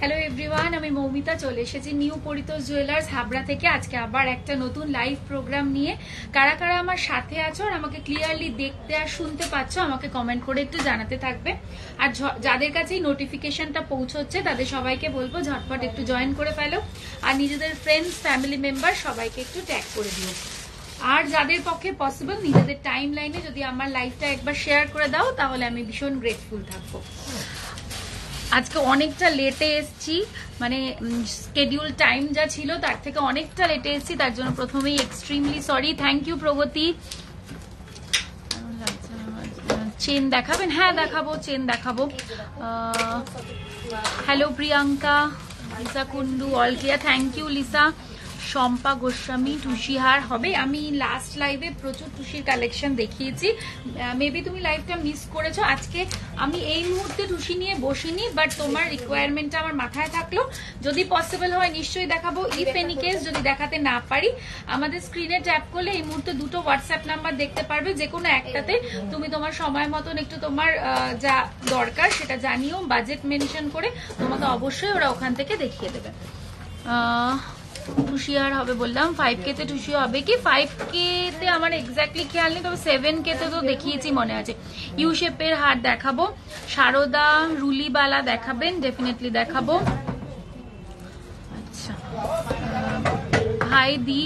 Hello everyone, আমি মৌমিতা চলে এসেছি নিউ পরিতোষ জুয়েলার্স হাবড়া থেকে। আজকে আবার একটা নতুন লাইভ প্রোগ্রাম নিয়ে। কারা কারা আমার সাথে আছো আর আমাকে ক্লিয়ারলি দেখতে আর শুনতে পাচ্ছ আমাকে কমেন্ট করে একটু জানাতে থাকবে। আর যাদের কাছে এই নোটিফিকেশনটা পৌঁছচ্ছে তাদের সবাইকে বলবো ঝটপট একটু জয়েন করে ফেলো, আর নিজেদের ফ্রেন্ডস ফ্যামিলি মেম্বার সবাইকে একটু ট্যাগ করে দিও। আর যাদের পক্ষে পসিবল নিজেদের টাইম লাইনে যদি আমার লাইফটা একবার শেয়ার করে দাও তাহলে আমি ভীষণ গ্রেটফুল থাকবো। আজকে অনেকটা লেটে এসছি, মানে স্কেডিউল টাইম যা ছিল তার থেকে অনেকটা লেটে এসছি, তার জন্য প্রথমেই extremely sorry. Thank you Pragati. Chain দেখাবেন? হ্যাঁ দেখাবো, চেন দেখাবো। Hello Priyanka, Lisa Kundu, all clear. Thank you Lisa. Shampa Goswami, টুসিহার হবে। আমি লাস্ট লাইভে প্রচুর টুসির কালেকশন দেখিয়েছি, মেবি তুমি লাইভটা মিস করেছো। আজকে আমি এই মুহূর্তে টুসি নিয়ে বসিনি, বাট তোমার রিকোয়ারমেন্টটা আমার মাথায় থাকলো, যদি পসিবল হয় নিশ্চয়ই দেখাবো। ইফ এনি কেস যদি দেখাতে না পারি, আমাদের স্ক্রিনে ট্যাপ করলে এই মুহূর্তে দুটো হোয়াটসঅ্যাপ নাম্বার দেখতে পারবে, যে কোনো একটাতে তুমি তোমার সময় মতন একটু তোমার যা দরকার সেটা জানিও, বাজেট মেনশন করে তোমাকে অবশ্যই ওরা ওখান থেকে দেখিয়ে দেবে। টুসিয়ার হবে বললাম, 5K তে টুসি হবে কি? 5K তে আমার এক্স্যাক্টলি খেয়াল নেই, তবে 7K তে তো দেখিয়েছি মনে আছে। ইউ শেপের হার দেখাবো। সারদা রুলিবালা দেখাবেন? ডেফিনেটলি দেখাবো। আচ্ছা, হাই দি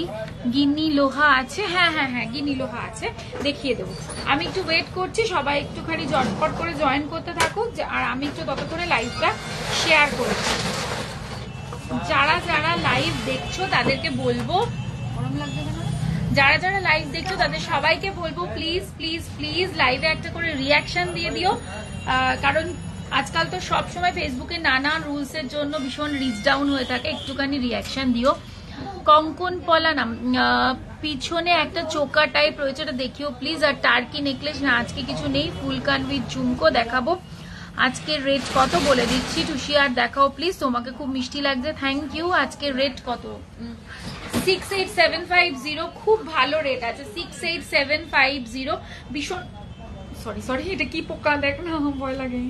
গিনি লোহা আছে? হ্যাঁ হ্যাঁ হ্যাঁ, গিনি লোহা আছে, দেখিয়ে দেবো। আমি একটু ওয়েট করছি, সবাই একটুখানি ঝটপট করে জয়েন করতে থাকুক, আর আমি একটু ততক্ষণে লাইভটা শেয়ার করে। যারা যারা লাইভ দেখছো তাদেরকে বলবো, গরম লাগছে কেন? যারা যারা লাইভ দেখছো তাদের সবাইকে বলবো প্লিজ প্লিজ প্লিজ লাইভে একটা করে রিয়াকশন দিয়ে দিও, কারণ আজকাল তো সব সময় ফেসবুকে নানান রুলস এর জন্য ভীষণ রিচ ডাউন হয়ে থাকে, একটুখানি রিয়াকশন দিও। কঙ্কন পলা নাম, পিছনে একটা চোকা টাইপ রয়েছে, ওটা দেখিও প্লিজ। আর টার্কি নেকলেস না, আজকে কিছু নেই। ফুলকান উইথ ঝুমকো দেখাবো। আজকের রেট কত বলে দিচ্ছি, টুসি আর দেখাও প্লিজ, তোমাকে খুব মিষ্টি লাগছে। Thank you. আজকের রেট কত? 68750, খুব ভালো রেট আছে। 68750, ভীষণ সরি সরি, এটা কি পোকা দেখ না, ভয় লাগে।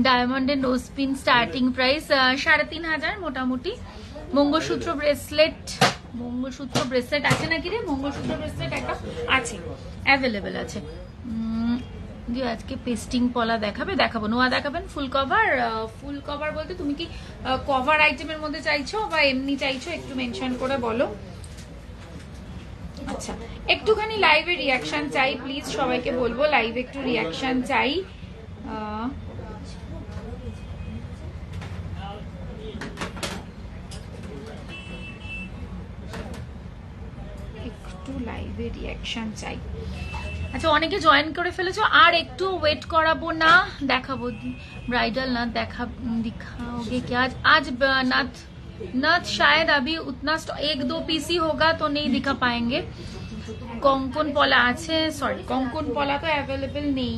ডায়মন্ডের নোজপিন স্টার্টিং প্রাইস 3500 মোটামুটি। মঙ্গলসূত্র ব্রেসলেট, মঙ্গলসূত্র ব্রেসলেট আছে নাকি রে? মঙ্গলসূত্র ব্রেসলেট একটা আছে, অ্যাভেলেবেল আছে। আজকে পেস্টিং পলা দেখাবে? দেখাবো। নোয়া দেখাবেন? Full cover? ফুল কভার বলতে তুমি কি কভার আইটেমের মধ্যে চাইছো বা এমনি চাইছো একটু মেনশন করে বলো। আচ্ছা, একটুখানি লাইভে রিয়াকশন চাই প্লিজ, সবাইকে বলবো লাইভে একটু রিয়াকশন চাই। লাইভে রিয়াকশন চাই। আচ্ছা, অনেকে জয়েন করে ফেলেছো, আর একটু ওয়েট করাবো না? দেখাবো। ब्राइडल नथ दिखाओगे क्या आज? नथ नथ शायद अभी उतना एक दो पीस ही होगा तो नहीं दिखा पाएंगे। कंकन पला আছে? सॉरी, कंकन पला तो अवेलेबल নেই।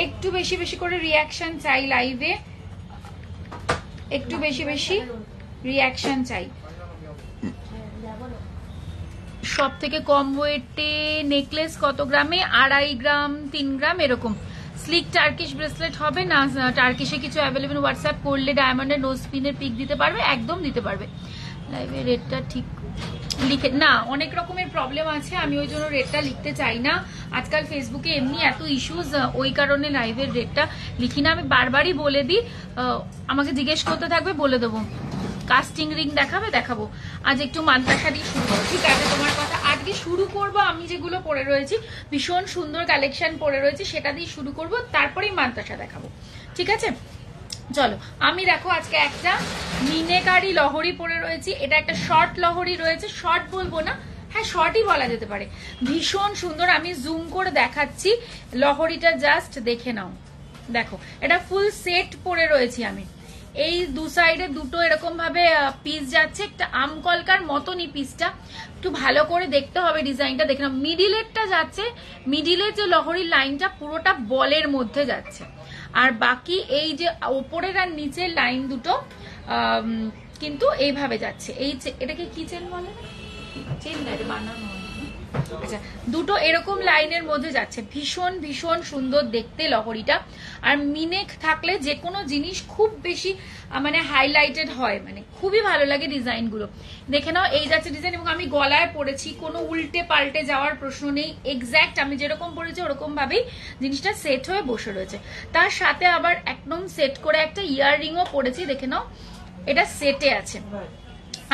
একটু বেশি বেশি করে রিয়াকশন চাই লাইভে, একটু বেশি বেশি রিয়াকশন চাই। সব থেকে কম ওয়েটে নেকলেস কত গ্রামে? 2.5 গ্রাম, 3 গ্রাম এরকম। স্লিক টার্কিশ ব্রেসলেট হবে না? টার্কিশে কিছু অ্যাভেলেবল, হোয়াটসঅ্যাপ করলে ডায়মন্ডের নোজ পিনের পিক দিতে পারবে, একদম দিতে পারবে। লাইভে রেটটা ঠিক লিখে না, অনেক রকমের প্রবলেম আছে, আমি ওই জন্য রেটটা লিখতে চাই না। আজকাল ফেসবুকে এমনি এত ইস্যুজ, ওই কারণে লাইভের রেটটা লিখি না। আমি বারবারই বলে দিই, আমাকে জিজ্ঞেস করতে থাকবে, বলে দেবো। কাস্টিং রিং দেখাবে? দেখাবো। আজ একটু মান্তাসা দিয়ে শুরু করবো, ঠিক আছে? তোমার কথা আজকে শুরু করব, আমি যেগুলো পরে রয়েছি ভীষণ সুন্দর কালেকশন পরে রয়েছে সেটা দিয়ে শুরু করব, তারপরেই মান্তাসা দেখাবো, ঠিক আছে? চলো আমি দেখো আজকে একটা মিনেকারি লহরি পরে রয়েছি, এটা একটা শর্ট লহরি রয়েছে, শর্ট বলবো না, হ্যাঁ শর্টই বলা যেতে পারে, ভীষণ সুন্দর। আমি জুম করে দেখাচ্ছি লহরিটা, জাস্ট দেখে নাও। দেখো এটা ফুল সেট পরে রয়েছি আমি, এই দু সাইডে দুটো এরকম ভাবে পিস যাচ্ছে, একটা আম কলকার মতনই পিসটা, একটু ভালো করে দেখতে হবে ডিজাইনটা, দেখে নাও। মিডিলেরটা যাচ্ছে, মিডিলের যে লহরির লাইনটা পুরোটা বলের মধ্যে যাচ্ছে, আর বাকি এই যে ওপরের আর নিচের লাইন দুটো কিন্তু এইভাবে যাচ্ছে। এই এটাকে কি চেন বলে, চেন বানানো, আচ্ছা দুটো এরকম লাইনের মধ্যে যাচ্ছে, ভীষণ ভীষণ সুন্দর দেখতে লহরিটা। আর মিনেক থাকলে যে কোনো জিনিস খুব বেশি মানে হাইলাইটেড হয়, মানে খুবই ভালো লাগে ডিজাইন গুলো। দেখে নাও এই যাচ্ছে ডিজাইন, এবং আমি গলায় পরেছি, কোনো উল্টে পাল্টে যাওয়ার প্রশ্ন নেই, এক্স্যাক্ট আমি যেরকম পরেছি ওরকম ভাবেই জিনিসটা সেট হয়ে বসে রয়েছে। তার সাথে আবার একদম সেট করে একটা ইয়াররিংও পরেছি, দেখে নাও এটা সেটে আছে।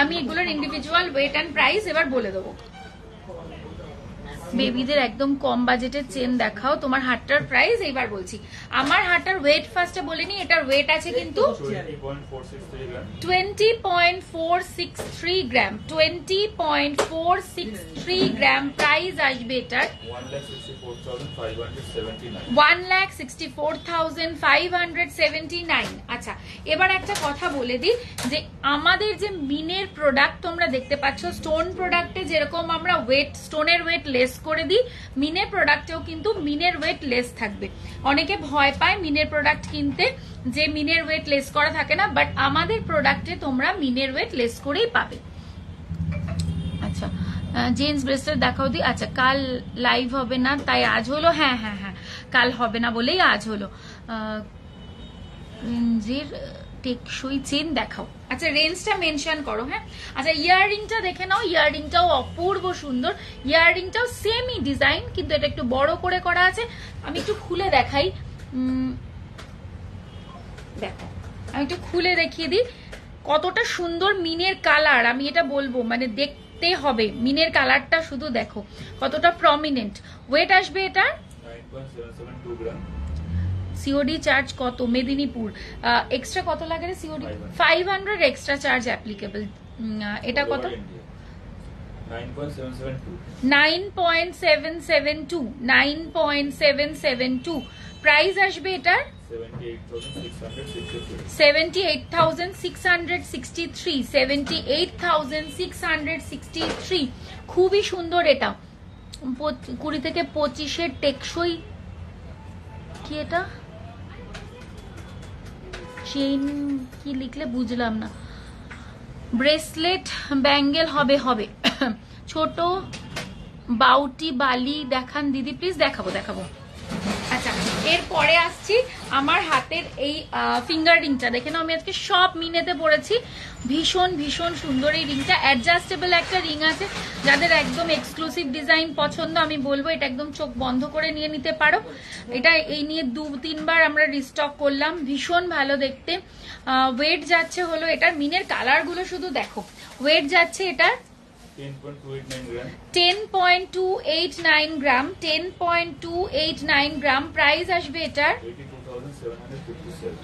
আমি এগুলোর ইন্ডিভিজুয়াল ওয়েট অ্যান্ড প্রাইস এবার বলে দেবো। বেবিদের একদম কম বাজেটের চেন দেখাও, তোমার হারটার প্রাইস এইবার বলছি। আমার হারটার ওয়েট ফার্স্টে বলিনি, এটার ওয়েট আছে কিন্তু 20.463 গ্রাম, 20.463 গ্রাম। প্রাইস আসবে এটার 1,64,579। আচ্ছা এবার একটা কথা বলে দিই, যে আমাদের যে মিনের প্রোডাক্ট তোমরা দেখতে পাচ্ছ, স্টোন প্রোডাক্টে যেরকম আমরা ওয়েট, স্টোনের ওয়েট লেস করে দিই, মিনের প্রোডাক্টেও কিন্তু মিনের ওয়েট লেস থাকবে। অনেকে ভয় পায় মিনের প্রোডাক্ট কিনতে, যে মিনের ওয়েট লেস করা থাকে না, বাট আমাদের প্রোডাক্টে তোমরা মিনের ওয়েট লেস করেই পাবে। আচ্ছা জেন্টস ব্রেসলেট দেখাও দি। আচ্ছা কাল লাইভ হবে না তাই আজ হলো, হ্যাঁ হ্যাঁ হ্যাঁ কাল হবে না বলেই আজ হলো। টেকসই চেন দেখাও, আচ্ছা রেঞ্জটা মেনশন করো। হ্যাঁ আচ্ছা ইয়াররিংটা দেখে নাও, ইয়াররিংটাও অপূর্ব সুন্দর, ইয়াররিংটাও সেমই ডিজাইন কিন্তু এটা একটু বড় করে করা আছে। আমি একটু খুলে দেখাই, দেখো আমি একটু খুলে দেখিয়ে দিই কতটা সুন্দর মিনের কালার। আমি এটা বলবো মানে দেখতে হবে, মিনের কালারটা শুধু দেখো কতটা প্রমিনেন্ট। ওয়েট আসবে এটা 9.772 গ্রাম। সিওডি চার্জ কত মেদিনীপুর, এক্সট্রা কত লাগে রে সিওডি? 500 extra charge applicable. এটা কত? 9.772 9.772। প্রাইস আসবে এটার 78,663 78,663। খুবই সুন্দর এটা, 20 থেকে 25-এর টেকসই। কি এটা চেইন কি লিখলে বুঝলাম না, ব্রেসলেট ব্যাঙ্গেল হবে হবে ছোট বাউটি বালি দেখান দিদি প্লিজ। দেখাবো দেখাবো। আচ্ছা এরপরে আসছি আমার হাতের এই ফিঙ্গার রিংটা, দেখে নাও আমি আজকে সব মিনেতে পরেছি, ভীষণ ভীষণ সুন্দর এই রিংটা। অ্যাডজাস্টেবল একটা রিং আছে, যাদের একদম এক্সক্লুসিভ ডিজাইন পছন্দ আমি বলবো এটা একদম চোখ বন্ধ করে নিয়ে নিতে পারো। এটা এই নিয়ে 2-3 বার আমরা রিস্টক করলাম, ভীষণ ভালো দেখতে। ওয়েট যাচ্ছে হলো এটার, মিনের কালার গুলো শুধু দেখো, ওয়েট যাচ্ছে এটার 10.289 গ্রাম 10.289 গ্রাম। প্রাইস আসবে এটার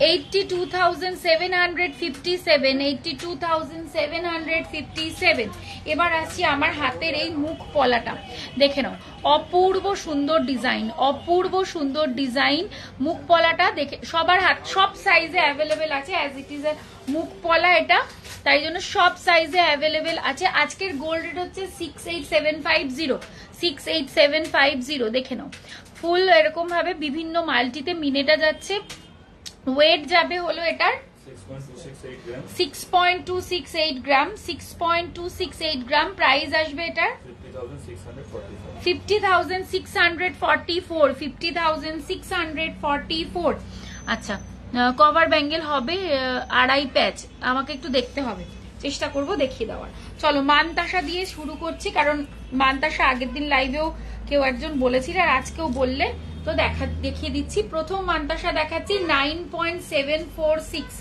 82,757 এবার আসছি আমার হাতের এই মুখ পলাটা, দেখে নাও অপূর্ব সুন্দর ডিজাইন, অপূর্ব সুন্দর ডিজাইন। মুখ পলাটা দেখে সবার হাত সব সাইজে অ্যাভেলেবেল আছে, অ্যাজ ইট ইজ এ মুখ পলা এটা, তাই জন্য সব সাইজে অ্যাভেলেবেল আছে। আজকের গোল্ড রেট হচ্ছে 68750 68750। দেখে নাও ফুল এরকম ভাবে বিভিন্ন মাল্টিতে মিনেটা যাচ্ছে। ওয়েট যাবে হলো এটার 6.268 গ্রাম 6.268 গ্রাম। প্রাইস আসবে এটার 50,644 আচ্ছা কভার ব্যাঙ্গেল হবে 2.5 প্যাচ, আমাকে একটু দেখতে হবে, চেষ্টা করব দেখিয়ে দেওয়ার। চলো মানতাসা দিয়ে শুরু করছি, কারণ মানতাসা আগের দিন লাইভেও কেউ একজন বলেছিল আর আজকেও বললে, তো দেখিয়ে দিচ্ছি। প্রথম মানতাসা দেখাচ্ছি 9.746,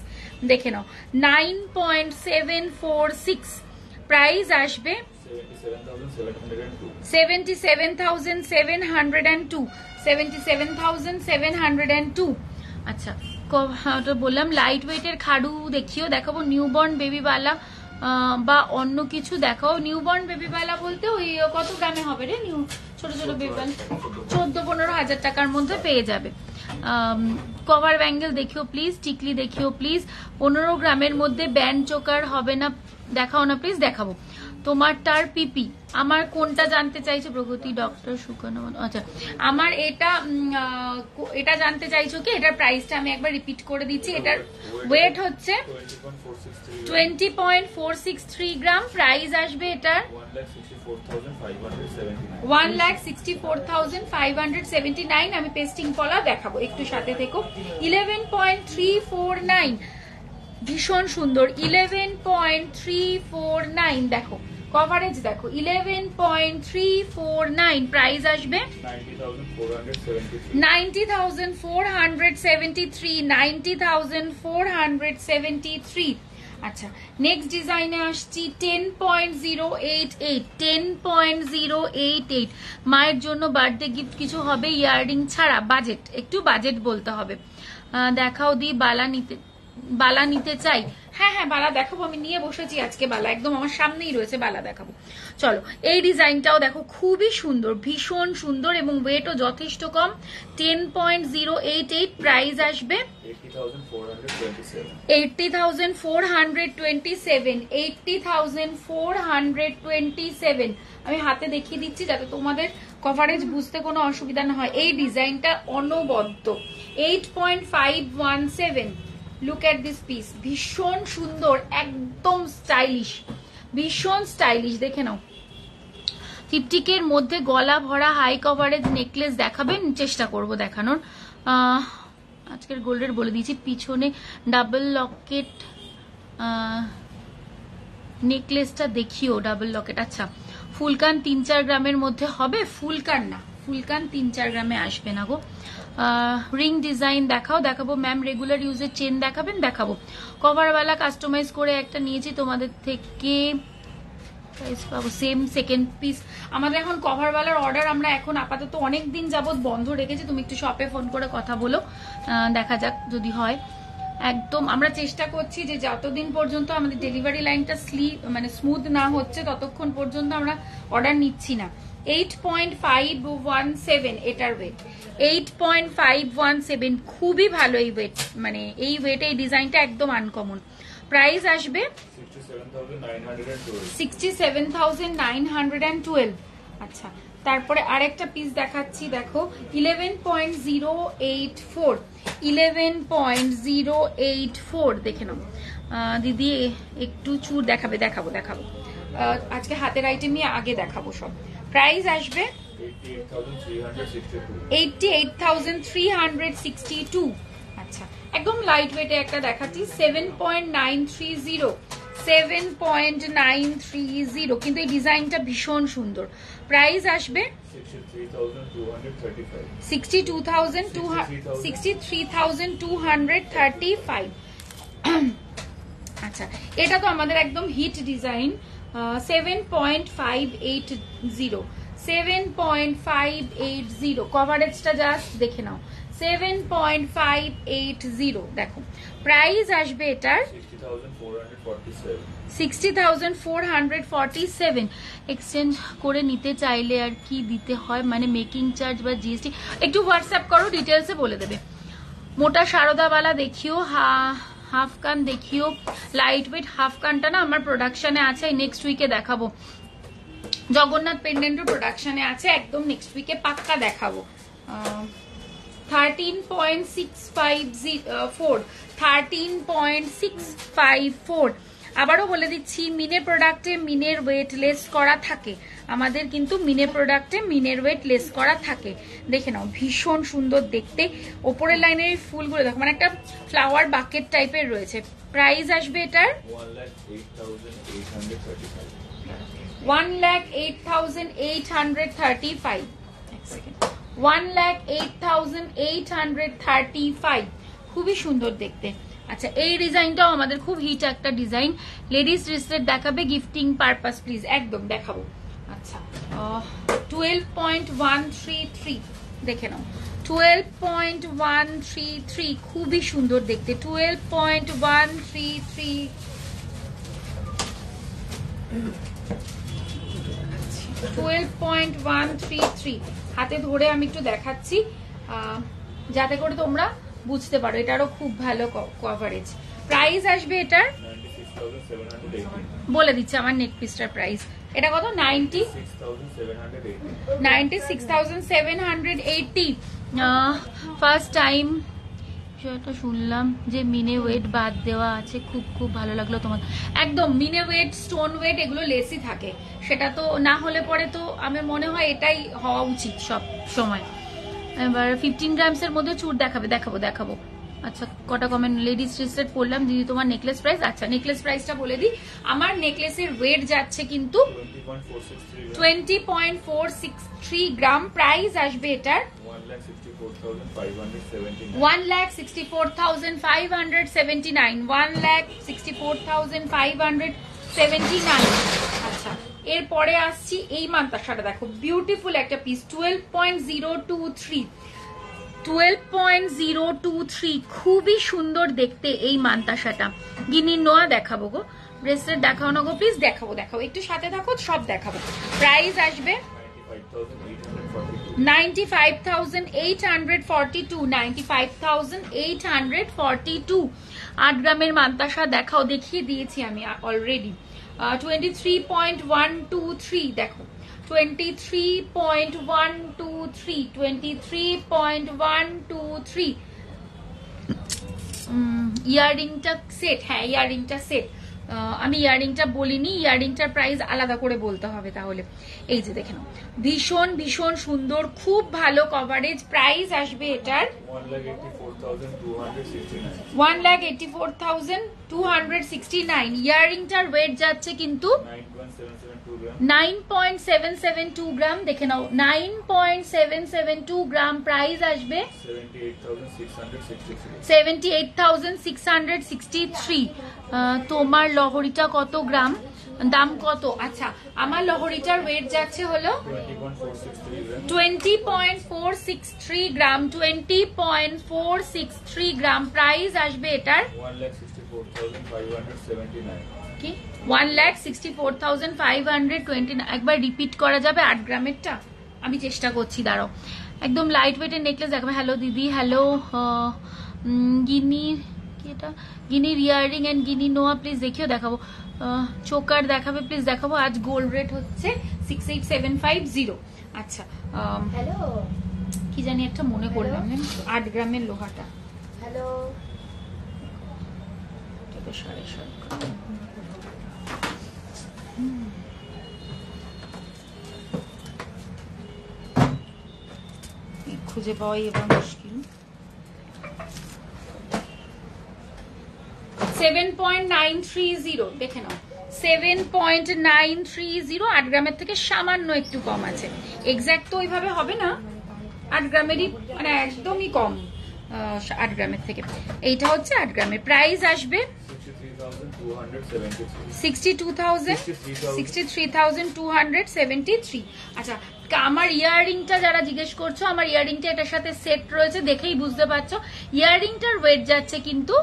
দেখে নাও 9.746। প্রাইস আসবে 77,702 77,702। আচ্ছা ওটা বললাম। লাইট ওয়েটের খাড়ু দেখিও, দেখাবো নিউবর্ন বেবিবালা বা অন্য কিছু দেখাও। নিউবর্ন বেবিবালা বলতে ওই কত গ্রামে হবে রে নিউ ছোট ছোট বেবিবালা? 14-15 হাজার টাকার মধ্যে পেয়ে যাবে। কভার ব্যাঙ্গেল দেখিও প্লিজ, টিকলি দেখিও প্লিজ। 15 গ্রামের মধ্যে ব্যান্ড চোকার হবে না, দেখাও না প্লিজ। দেখাবো। তোমার টার পিপি আমার কোনটা জানতে চাইছো? প্রগতি ডক্টর সুকন্যা, আচ্ছা আমার এটা জানতে চাইছো কি? এটার প্রাইসটা আমি একবার রিপিট করে দিচ্ছি। এটার ওয়েট হচ্ছে 20.463 গ্রাম। প্রাইস আসবে এটার 1,64,579। আমি পেস্টিং পলা দেখাবো, একটু সাথে থেকো। 11.349, ভীষণ সুন্দর। 11.349 দেখো, কভারেজ দেখো 11.349। প্রাইস আসবে 90,473। 90,473। আচ্ছা, নেক্সট ডিজাইনে আসছি 10.088। 10.088 মায়ের জন্য বার্থডে গিফট কিছু হবে ইয়াররিং ছাড়া? বাজেট, একটু বাজেট বলতে হবে। দেখাও দি। বালা নিতে চাই। হ্যাঁ হ্যাঁ, বালা দেখাবো, আমি নিয়ে বসেছি আজকে বালা, একদম আমার সামনেই রয়েছে, বালা দেখাবো। চলো, এই ডিজাইনটাও দেখো, খুবই সুন্দর, ভীষণ সুন্দর এবং ওয়েটও যথেষ্ট কম। 10.088। প্রাইস আসবে 80,427। 80,427। আমি হাতে দেখিয়ে দিচ্ছি যাতে তোমাদের কভারেজ বুঝতে কোনো অসুবিধা না হয়। এই ডিজাইনটা অনবদ্য। 8.517। লুক এট দিস পিস, ভীষণ সুন্দর, একদম স্টাইলিশ, ভীষণ স্টাইলিশ। দেখে নাও। 50K এর মধ্যে গলা ভরা হাই কভারেজ নেকলেস দেখাবেন? চেষ্টা করব দেখানোর। আজকের গোল্ডের বলে দিয়েছি, পিছনে ডাবল লকেট নেকলেসটা দেখিও, ডাবল লকেট। আচ্ছা, ফুলকান 3-4 গ্রামের মধ্যে হবে? ফুলকান না, ফুলকান 3-4 গ্রামে আসবে না গো। রিং ডিজাইন দেখাবো ম্যাম। রেগুলার ইউজের চেন দেখাবেন? দেখাবো। কভারওয়ালা কাস্টমাইজ করে একটা নিয়েছি তোমাদের থেকে, পাবো সেম সেকেন্ড পিস। আমাদের এখন কভারওয়ালার অর্ডার আমরা এখন আপাতত অনেক দিন যাবত বন্ধ রেখেছি। তুমি একটু শপে ফোন করে কথা বলো, দেখা যাক যদি হয়। একদম আমরা চেষ্টা করছি যে যতদিন পর্যন্ত আমাদের ডেলিভারি লাইনটা স্মুথ না হচ্ছে ততক্ষণ পর্যন্ত আমরা অর্ডার নিচ্ছি না। 8.517 এটার ওয়েট। 8.517, খুবই ভালো এই ওয়েট, মানে এই ওয়েটে এই ডিজাইনটা একদম আনকমন। প্রাইস আসবে 67,912। আচ্ছা, তারপরে আরেকটা পিস দেখাচ্ছি, দেখো 11.084। 11.084 দেখে নাও। দিদি একটু চুর দেখাবো। আজকে হাতের আইটেমই আগে দেখাবো সব। প্রাইস আসবে 88,362। আচ্ছা, একদম লাইট ওয়েটে একটা দেখাচ্ছি 7.930। 7.930, কিন্তু এই ডিজাইনটা ভীষণ সুন্দর। প্রাইস আসবে 63,235। আচ্ছা, এটা তো আমাদের একদম হিট ডিজাইন। 7.580। 7.580 কভারেজটা জাস্ট দেখে নাও। 7.580 দেখো। প্রাইস আসবে এটার 60,447। এক্সচেঞ্জ করে নিতে চাইলে আর কি দিতে হয়, মানে মেকিং চার্জ বা জিএসটি? একটু হোয়াটসঅ্যাপ করো, ডিটেলসে বলে দেবে। মোটা সারদাওয়ালা দেখিও, হাফ কান দেখিও। লাইট ওয়েট হাফ কানটা না আমার প্রোডাকশনে আছে, নেক্সট উইকে দেখাবো। জগন্নাথ পেন্ডেন্টও প্রোডাকশনে আছে, একদম নেক্সট উইকে পাক্কা দেখাবো। 13.654। 13.654। আবারও বলে দিচ্ছি, মিনের প্রোডাক্টে মিনের ওয়েট লেস করা থাকে। আমাদের কিন্তু মিনের প্রোডাক্টে মিনের ওয়েট লেস করা থাকে। দেখে নাও, ভীষণ সুন্দর দেখতে। ওপরের লাইনের ফুলগুলো দেখো, মানে একটা ফ্লাওয়ার বাকেট টাইপের রয়েছে। প্রাইস আসবে এটার 1,08,835। 1,08,835, খুবই সুন্দর দেখতে। আচ্ছা, এই ডিজাইনটাও আমাদের খুব হিট একটা ডিজাইন। লেডিস রিস্টেড দেখাবে গিফটিং পারপাস প্লিজ? একদম দেখাবো। আচ্ছা, 12.133 দেখে নাও। 12.133 খুবই সুন্দর দেখতে 12.133 12.133 হাতে ধরে আমি একটু দেখাচ্ছি যাতে করে তোমরা বুঝতে পারো এটারও খুব ভালো কভারেজ প্রাইস আসবে এটার 96,780 বলে দিচ্ছি আমার নেক পিসটার প্রাইস এটা কত 96,780 ফার্স্ট টাইম সেটা শুনলাম যে মিনে ওয়েট বাদ দেওয়া আছে খুব খুব ভালো লাগলো তোমার একদম মিনে ওয়েট স্টোন ওয়েট এগুলো লেসই থাকে সেটা তো না হলে পরে তো আমার মনে হয় এটাই হওয়া উচিত সব সময় এবার 15 গ্রামসের মধ্যে চুর দেখাবো আচ্ছা কটা কমেন্ট লেডিস রিস্টেড পড়লাম দিদি তোমার নেকলেস প্রাইস আচ্ছা নেকলেস প্রাইসটা বলে দিই আমার নেকলেসের ওয়েট যাচ্ছে কিন্তু 20.463 গ্রাম প্রাইস আসবে এটার 1,64,579 1,64,579 আচ্ছা এরপরে আসছি এই মান্তাসাটা দেখো বিউটিফুল একটা পিস 12.023 খুবই সুন্দর দেখতে এই মান্তাসাটা গিনির নোয়া দেখাবো গো ব্রেসলেট দেখাও না গো প্লিজ দেখাবো একটু সাথে থাকো সব দেখাবো প্রাইস আসবে 95,842 8 গ্রামের মান্তাসা দেখিয়ে দিয়েছি আমি অলরেডি 23.123 দেখো 23.123 ইয়াররিংটা সেট হ্যাঁ ইয়াররিংটা সেট আমি ইয়াররিংটা বলিনি ইয়াররিংটার প্রাইস আলাদা করে বলতে হবে তাহলে এই যে দেখে নাও ভীষণ ভীষণ সুন্দর খুব ভালো কভারেজ প্রাইস আসবে এটার 1,84,269 ইয়াররিংটার ওয়েট যাচ্ছে কিন্তু 9.772 গ্রাম দেখে নাও 9.772 গ্রাম প্রাইস আসবে 78,663 তোমার লহরিটা কত গ্রাম দাম কত আচ্ছা আমার লহরিটার ওয়েট যাচ্ছে হলো 20.463 গ্রাম 20.463 গ্রাম প্রাইস আসবে এটার 1,64,529 একবার রিপিট করা যাবে 8 গ্রামেরটা আমি চেষ্টা করছি দাঁড়াও একদম লাইট ওয়েটের নেকলেস দেখাবো হ্যালো দিদি হ্যালো গিনির ইয়াররিং এন্ড গিনি নোয়া প্লিজ দেখাবো চোকার দেখাবে প্লিজ দেখাবো আজ গোল্ড রেট হচ্ছে 68750 আচ্ছা হ্যালো কি জানি একটা মনে করলাম 8 গ্রামের লোহাটা হ্যালো এটা তো 7.5 খুঁজে পাওয়াই এবার মুশকিল 7.930 দেখে নাও 7.930 8 গ্রামের থেকে সামান্য একটু কম আছে এক্স্যাক্ট তো ওইভাবে হবে না 8 গ্রামেরই মানে একদমই কম 8 গ্রামের থেকে এইটা হচ্ছে 8 গ্রামের প্রাইস আসবে 63,273 আচ্ছা আমার ইয়াররিংটা যারা জিজ্ঞেস করছো আমার ইয়াররিংটা এটার সাথে সেট রয়েছে দেখেই বুঝতে পারছো ইয়াররিংটার ওয়েট যাচ্ছে কিন্তু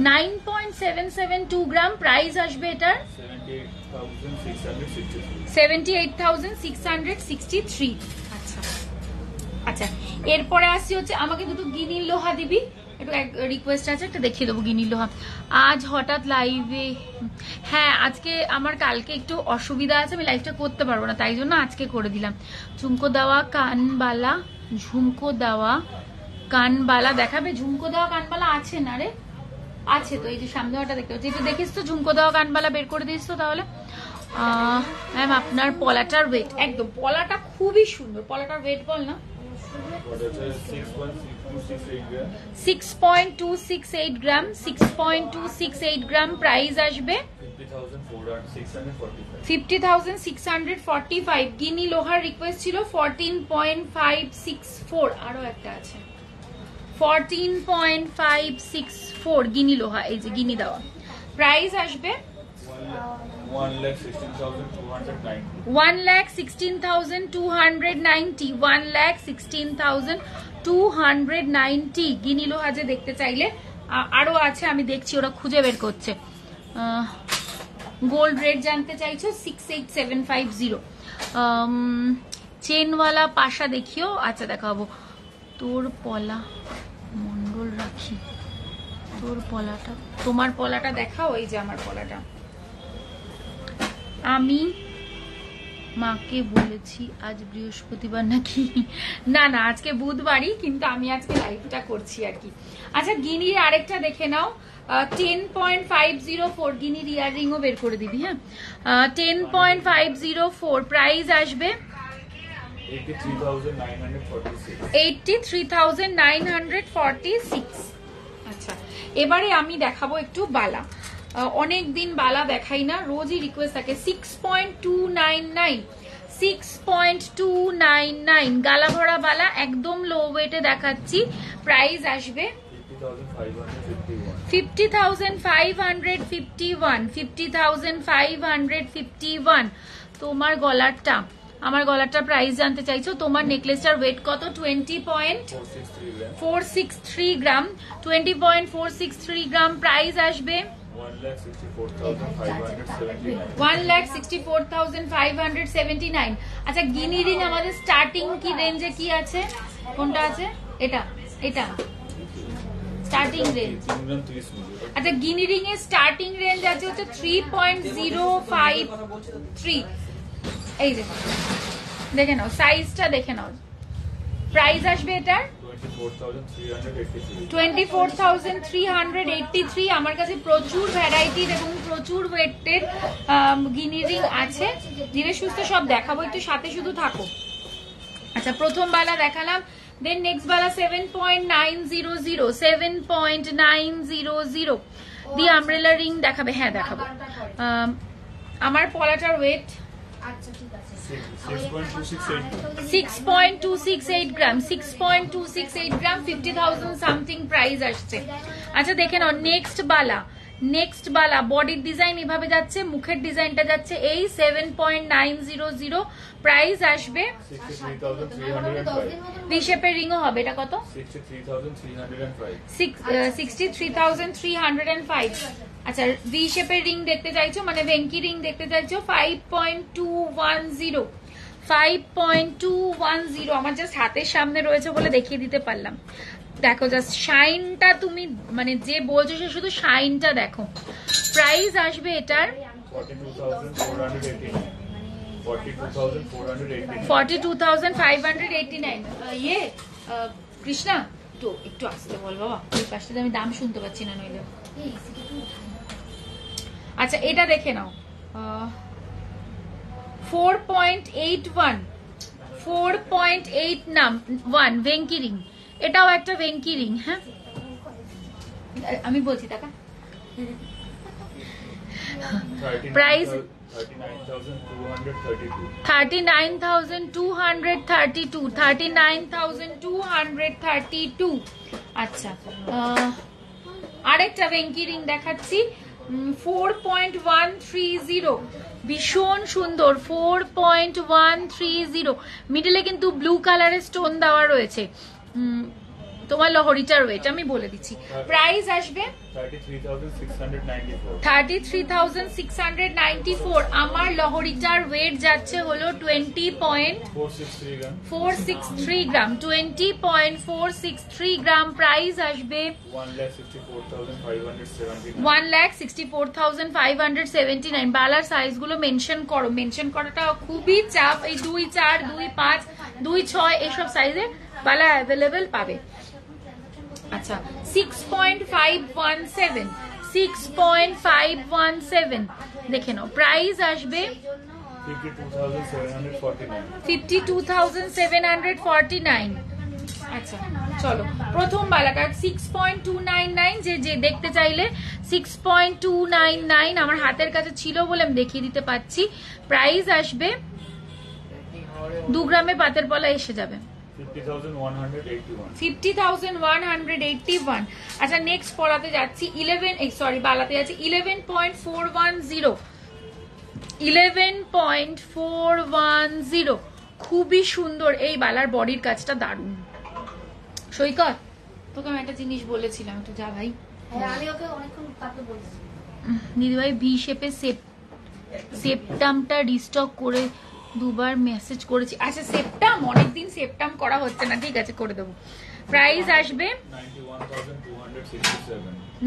9.772 গ্রাম প্রাইস আসবে এটার 78,663 আচ্ছা আচ্ছা এরপরে আসছি হচ্ছে আমাকে দুটো গিনির লোহা দিবি একটু রিকোয়েস্ট আছে একটা দেখিয়ে দেবো গিনির লোহা আজ হঠাৎ লাইভে হ্যাঁ আজকে আমার কালকে একটু অসুবিধা আছে আমি লাইভটা করতে পারবো না তাই জন্য আজকে করে দিলাম ঝুমকো দেওয়া কানবালা দেখাবে ঝুমকো দেওয়া কানবালা আছে না রে আছে তো এই যে সামনে ওটা দেখতে পাচ্ছি একটু দেখিস তো ঝুমকো দেওয়া কানবালা বের করে দিস তো তাহলে ম্যাম আপনার পলাটার ওয়েট একদম পলাটা খুবই সুন্দর পলাটার ওয়েট বল না 6.268 গ্রাম 6.268 গ্রাম প্রাইস আসবে 50,645 গিনি লোহার রিকোয়েস্ট ছিল 14.564 আরো একটা আছে 14.564 গিনি লোহা এই যে গিনি দেওয়া প্রাইস আসবে 1,16,290. 1,16,290, 1,16,290 গিনি লোহা যে দেখতে চাইলে আরো আছে, আমি দেখছি ওরা খুঁজে বের করছে। গোল্ড রেট জানতে চাইছো 68750। চেনওয়ালা পাশা দেখিও, আচ্ছা দেখাবো। তোর পলা মন্ডল রাখি, তোর পলাটা, তোমার পলাটা দেখাও। এই যে আমার পলাটা, আমি মাকে বলেছি আজ বৃহস্পতিবার নাকি, না না আজকে বুধবারই, কিন্তু আমি আজকে লাইভটা করছি আর কি। আচ্ছা গিনির আরেকটা দেখে নাও, 10.504 গিনির ইয়াররিংও বের করে দিবি। হ্যাঁ 10.504 প্রাইস আসবে 83,946। আচ্ছা এবারে আমি দেখাবো একটু বালা। অনেক দিন বালা দেখাই না, রোজই রিকোয়েস্ট থাকে। 6.299, 6.299 গালা ভরা বালা, একদম লো ওয়েটে দেখাচ্ছি। প্রাইস আসবে 50,551, 50,551। তোমার গলারটা, আমার গলারটা প্রাইস জানতে চাইছো। তোমার নেকলেসটার ওয়েট কত? 20.463 গ্রাম, 20.463 গ্রাম। প্রাইস আসবে 1,64,579। আচ্ছা গিনি রিং আমাদের স্টার্টিং কি রেঞ্জে কি আছে? কোনটা আছে? এটা, এটা স্টার্টিং রেঞ্জ। আচ্ছা গিনি রিং এর স্টার্টিং রেঞ্জ আছে হচ্ছে 3.053। এই যে দেখে নাও, সাইজটা দেখে নাও। প্রাইস আসবে এটার 24,383। আমার কাছে প্রচুর ভ্যারাইটির এবং প্রচুর ওয়েটের গিনি রিং আছে। ধীরে সুস্থে সব দেখাবো, একটু সাথে শুধু থাকো। আচ্ছা প্রথম বালা দেখালাম, দেন নেক্সট বালা 7.900, 7.900 দি আমব্রেলা রিং দেখাবে। হ্যাঁ দেখাবো। আমার পলাটার ওয়েট 6.268 গ্রাম, 6.268 গ্রাম, 50,000 সামথিং প্রাইস আসছে। আচ্ছা দেখে নাও নেক্সট বালা, নেক্সট বালা বডির ডিজাইন এভাবে যাচ্ছে, মুখের ডিজাইনটা যাচ্ছে এই 7.900। প্রাইস আসবে 63,305। ভি শেপের রিংও হবে, এটা কত? 63,305। আচ্ছা ভি শেপের রিং দেখতে চাইছো, মানে ভেঙ্কি রিং দেখতে চাইছো, 5.210, 5.210। আমার জাস্ট হাতের সামনে রয়েছে বলে দেখিয়ে দিতে পারলাম। দেখো জাস্ট শাইনটা, তুমি মানে যে বলছো সে শুধু শাইনটা দেখো। প্রাইস আসবে এটার 42,589। ইয়ে কৃষ্ণা একটু আসতে বল বাবা, এই পাশটাতে আমি দাম শুনতে পাচ্ছি না নইলে। আচ্ছা এটা দেখে নাও, 4.81, 4.81 ভেঙ্কি রিং। এটাও একটা ভেঙ্কি রিং। হ্যাঁ আমি বলছি টাকা। প্রাইস 39,232, 39,232। আচ্ছা আরেকটা ভেঙ্কি রিং দেখাচ্ছি, 4.130, ভীষণ সুন্দর। 4.130 মিডলে কিন্তু ব্লু কালারের স্টোন দেওয়া রয়েছে। তোমার লহরিটার ওয়েট আমি বলে দিচ্ছি। প্রাইস আসবে 33,694। আমার লহরিটার ওয়েট যাচ্ছে হলো 20.463 গ্রাম, 20.463 গ্রাম। প্রাইস আসবে 1,64,579। বালার সাইজ গুলো মেনশন করো, মেনশন করাটা খুবই চাপ। এই 2, 4, 2, 5, 2, 6 এইসব সাইজের বালা অ্যাভেলেবেল পাবে। আচ্ছা 6.517, 6.517 দেখে নাও। প্রাইস আসবে 52,749। আচ্ছা চলো প্রথম বালাটা 6.299, যে দেখতে চাইলে 6.299 আমার হাতের কাছে ছিল বলে আমি দেখিয়ে দিতে পারছি। প্রাইস আসবে 2 গ্রামে পাতের পলা এসে যাবে 50,181। আচ্ছা নেক্সট পলাতে যাচ্ছি 11, সরি বালাতে যাচ্ছি 11.410, 11.410, খুবই সুন্দর। এই বালার বডির কাজটা দারুণ। সৈকত, তোকে আমি একটা জিনিস বলেছিলাম, একটু যা ভাই। আমি ওকে অনেকক্ষণ তাকে বলছি দিদিভাই ভি শেপে সেপ্টামটা রিস্টক করে দুবার মেসেজ করেছি। আচ্ছা সেপ্টাম, অনেকদিন সেপ্টাম করা হচ্ছে না, ঠিক আছে করে দেবো। প্রাইস আসবে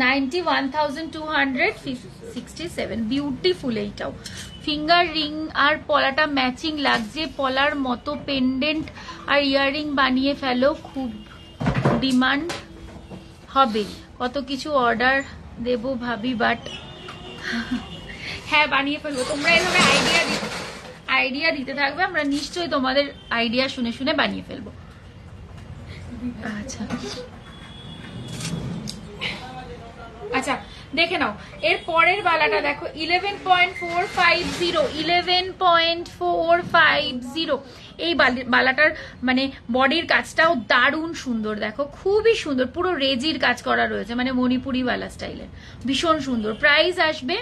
91,267, বিউটিফুল। এইটাও ফিঙ্গার রিং আর পলাটা ম্যাচিং লাগছে, পলার মতো পেন্ডেন্ট আর ইয়াররিং বানিয়ে ফেলো, খুব ডিমান্ড হবে। কত কিছু অর্ডার দেবো ভাবি, বাট হ্যাঁ বানিয়ে ফেলবো। তোমরা এভাবে আইডিয়া দিতে থাকবে, আমরা নিশ্চয়ই তোমাদের আইডিয়া শুনে শুনে বানিয়ে ফেলবো। আচ্ছা আচ্ছা দেখে নাও, এর পরের বালাটা দেখো 11.450, এই বালাটার মানে বডির কাজটাও দারুণ সুন্দর। দেখো খুবই সুন্দর, পুরো রেজির কাজ করা রয়েছে, মানে মণিপুরি বালা স্টাইলের, ভীষণ সুন্দর। প্রাইস আসবে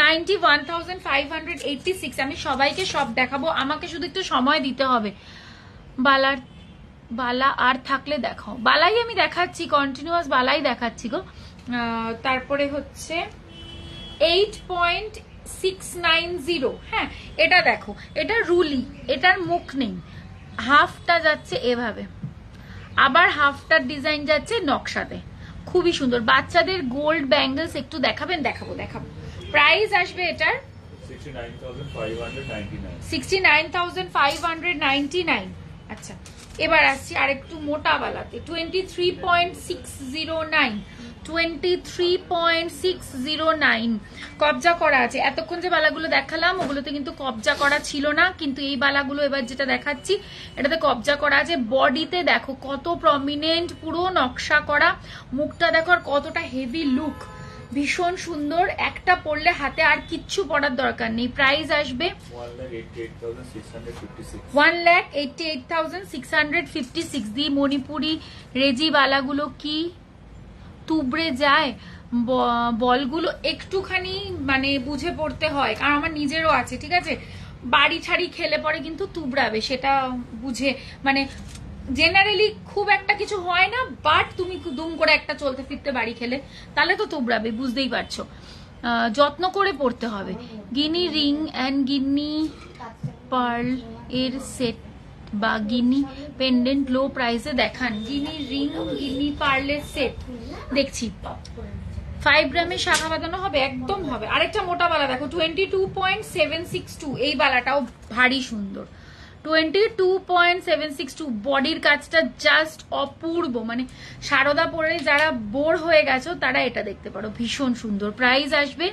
91,586। আমি সবাইকে সব দেখাবো, আমাকে শুধু একটু সময় দিতে হবে। বালা আর থাকলে দেখাও। বালাই আমি দেখাচ্ছি, কন্টিনিউয়াস বালাই দেখাচ্ছি গো। তারপরে হচ্ছে 8.690, হ্যাঁ এটা দেখো, এটা রুলি, এটার মুখ নেই, হাফটা যাচ্ছে এভাবে, আবার হাফটার ডিজাইন যাচ্ছে নকশাতে, খুবই সুন্দর। বাচ্চাদের গোল্ড ব্যাঙ্গলস একটু দেখাবেন? দেখাবো। প্রাইস আসবে এটার 69,599। আচ্ছা এবার আসছি আরেকটু মোটা বালাতে, 23.609, কবজা করা আছে। এতক্ষণ যে বালাগুলো দেখালাম ওগুলোতে কিন্তু কবজা করা ছিল না, কিন্তু এই বালাগুলো এবার যেটা দেখাচ্ছি এটাতে কবজা করা আছে। বডিতে দেখো কত প্রমিনেন্ট, পুরো নকশা করা, মুখটা দেখো আর কতটা হেভি লুক, ভীষণ সুন্দর। একটা পরলে হাতে আর কিচ্ছু পরার দরকার নেই। প্রাইস আসবে 1,88,656 দিয়ে। মণিপুরি রেজি বালাগুলো কি তুবড়ে যায়? বলগুলো একটুখানি মানে বুঝে পড়তে হয়, কারণ আমার নিজেরও আছে, ঠিক আছে, বাড়ি ছাড়ি খেলে পরে কিন্তু তুবড়াবে, সেটা বুঝে, মানে জেনারেলি খুব একটা কিছু হয় না, বাট তুমি দুম করে একটা চলতে ফিরতে বাড়ি খেলে তাহলে তো তুবড়াবে, বুঝতেই পারছো, যত্ন করে পড়তে হবে। গিনি রিং অ্যান্ড গিনি পার্ল এর সেট বা গিনি পেন্ডেন্ট লো প্রাইসে দেখান। গিনি রিং, গিনি পার্লের সেট দেখছি। 5 গ্রামের শাখা বাঁধানো হবে, একদম হবে। আরেকটা মোটা বালা দেখো 22.762, এই বালাটাও ভারী সুন্দর। 22.762, বডির কাজটা জাস্ট অপূর্ব, মানে সারদা পরে যারা বোর হয়ে গেছো তারা এটা দেখতে পারো, ভীষণ সুন্দর। প্রাইস আসবে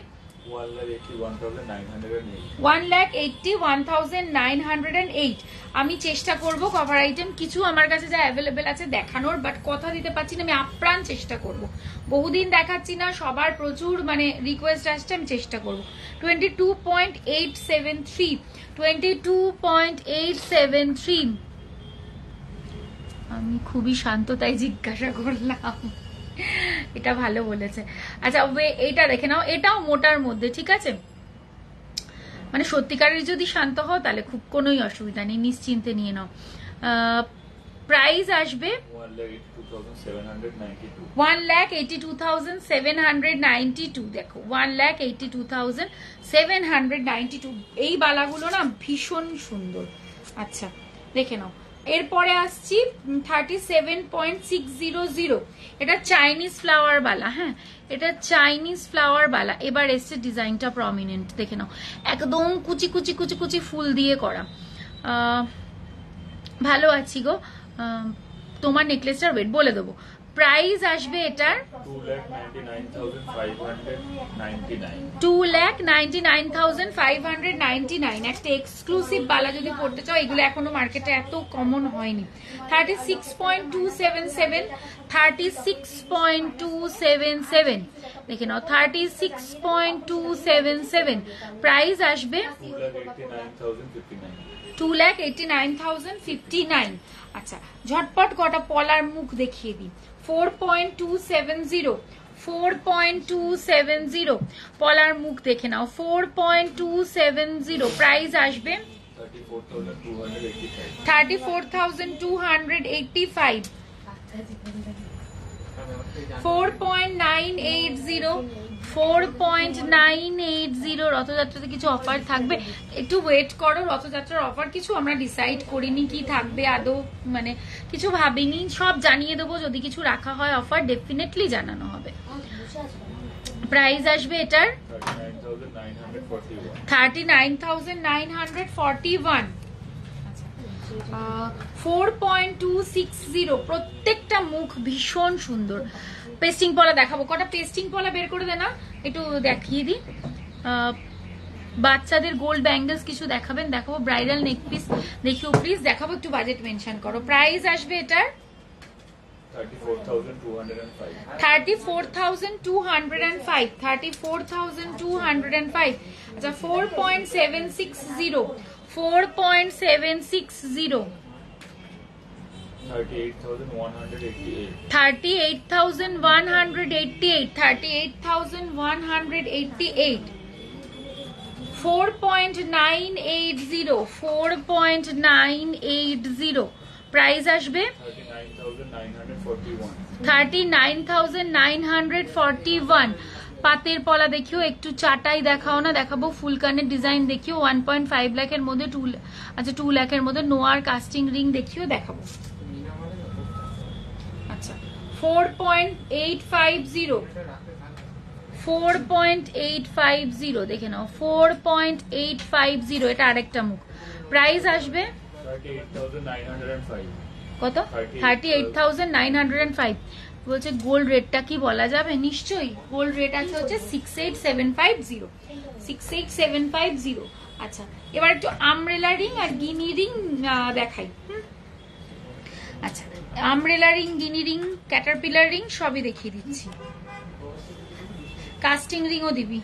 1,81,908। আমি চেষ্টা করব কভার আইটেম কিছু আমার কাছে যা অ্যাভেলেবেল আছে দেখানোর, বাট কথা দিতে পারছি না, আমি আপ্রাণ চেষ্টা করব। বহুদিন দেখাচ্ছি না, সবার প্রচুর মানে রিকোয়েস্ট আসছে, আমি চেষ্টা করব। 22.873, আমি খুবই শান্ত তাই জিজ্ঞাসা করলাম, এটা ভালো বলেছে। আচ্ছা এইটা দেখে নাও, এটাও মোটার মধ্যে, ঠিক আছে, মানে সত্যিকারের যদি শান্ত হও তাহলে খুব কোনোই অসুবিধা নেই, নিশ্চিন্তে নিয়ে নাও। প্রাইস আসবে 1,82,792। দেখো 1,82,792, এই বালাগুলো না ভীষণ সুন্দর। আচ্ছা দেখে নাও, এরপরে আসছি 37.600, এটা চাইনিজ ফ্লাওয়ার বালা, হ্যাঁ এটা চাইনিজ ফ্লাওয়ার বালা। এবার এসছে ডিজাইনটা প্রমিনেন্ট, দেখে নাও, একদম কুচি কুচি কুচি কুচি ফুল দিয়ে করা। ভালো আছি গো। তোমার নেকলেসটার ওয়েট বলে দেবো। প্রাইস আসবে এটার 2,99,599। একটা এক্সক্লুসিভ বালা যদি পড়তে চাও, এগুলো এখনো মার্কেটে এত কমন হয়নি। 36.277, 36.277 দেখে নাও, 36.277। প্রাইস আসবে 2,89,059। আচ্ছা ঝটপট কটা পলার মুখ দেখিয়ে দিই। 4.270, 4.270 পলার মুখ দেখে নাও 4.270 প্রাইস আসবে 34,285 4.980 রথযাত্রাতে কিছু অফার থাকবে, একটু ওয়েট করো। রথযাত্রার অফার কিছু আমরা ডিসাইড করিনি কি থাকবে আদৌ, মানে কিছু ভাবিনি, সব জানিয়ে দেবো। যদি কিছু রাখা হয় অফার ডেফিনেটলি জানানো হবে। প্রাইস আসবে এটার 39,941। 4.260 প্রত্যেকটা মুখ ভীষণ সুন্দর। পেস্টিং পলা দেখাবো, কটা পেস্টিং পলা বের করে দে না, একটু দেখিয়ে দিই। বাচ্চাদের গোল্ড ব্যাঙ্গলস কিছু দেখাবেন, দেখাবো। ব্রাইডাল নেক পিস দেখিও প্লিজ, দেখাবো। একটু বাজেট মেনশন করো। প্রাইস আসবে এটার 34,205। 34,205। আচ্ছা 4.760 4.760 38,188 38,188 38,188 4.980 4.980 প্রাইস আসবে 39,941। পাতের পলা দেখিও, একটু চাটাই দেখাও না, দেখাবো ফুলকানের ডিজাইন দেখিও। 1.5 লাখের মধ্যে 2 লাখের মধ্যে নোয়ার কাস্টিং রিং দেখিও, দেখাবো। আচ্ছা 4.850 4.850 দেখে নাও 4.850 এটা আরেকটা মুখ। প্রাইস আসবে 38,905 কত? 38,905। বলছে গোল্ড রেটটা কি বলা যাবে? নিশ্চয়ই গোল্ড রেট আছে হচ্ছে 68,750 68,750। আচ্ছা এবার একটু আমব্রেলা রিং আর গিনি রিং দেখাই। আচ্ছা আমব্রেলা রিং, গিনি রিং, ক্যাটারপিলার রিং সবই দেখিয়ে দিচ্ছি। কাস্টিং রিংও দিবি।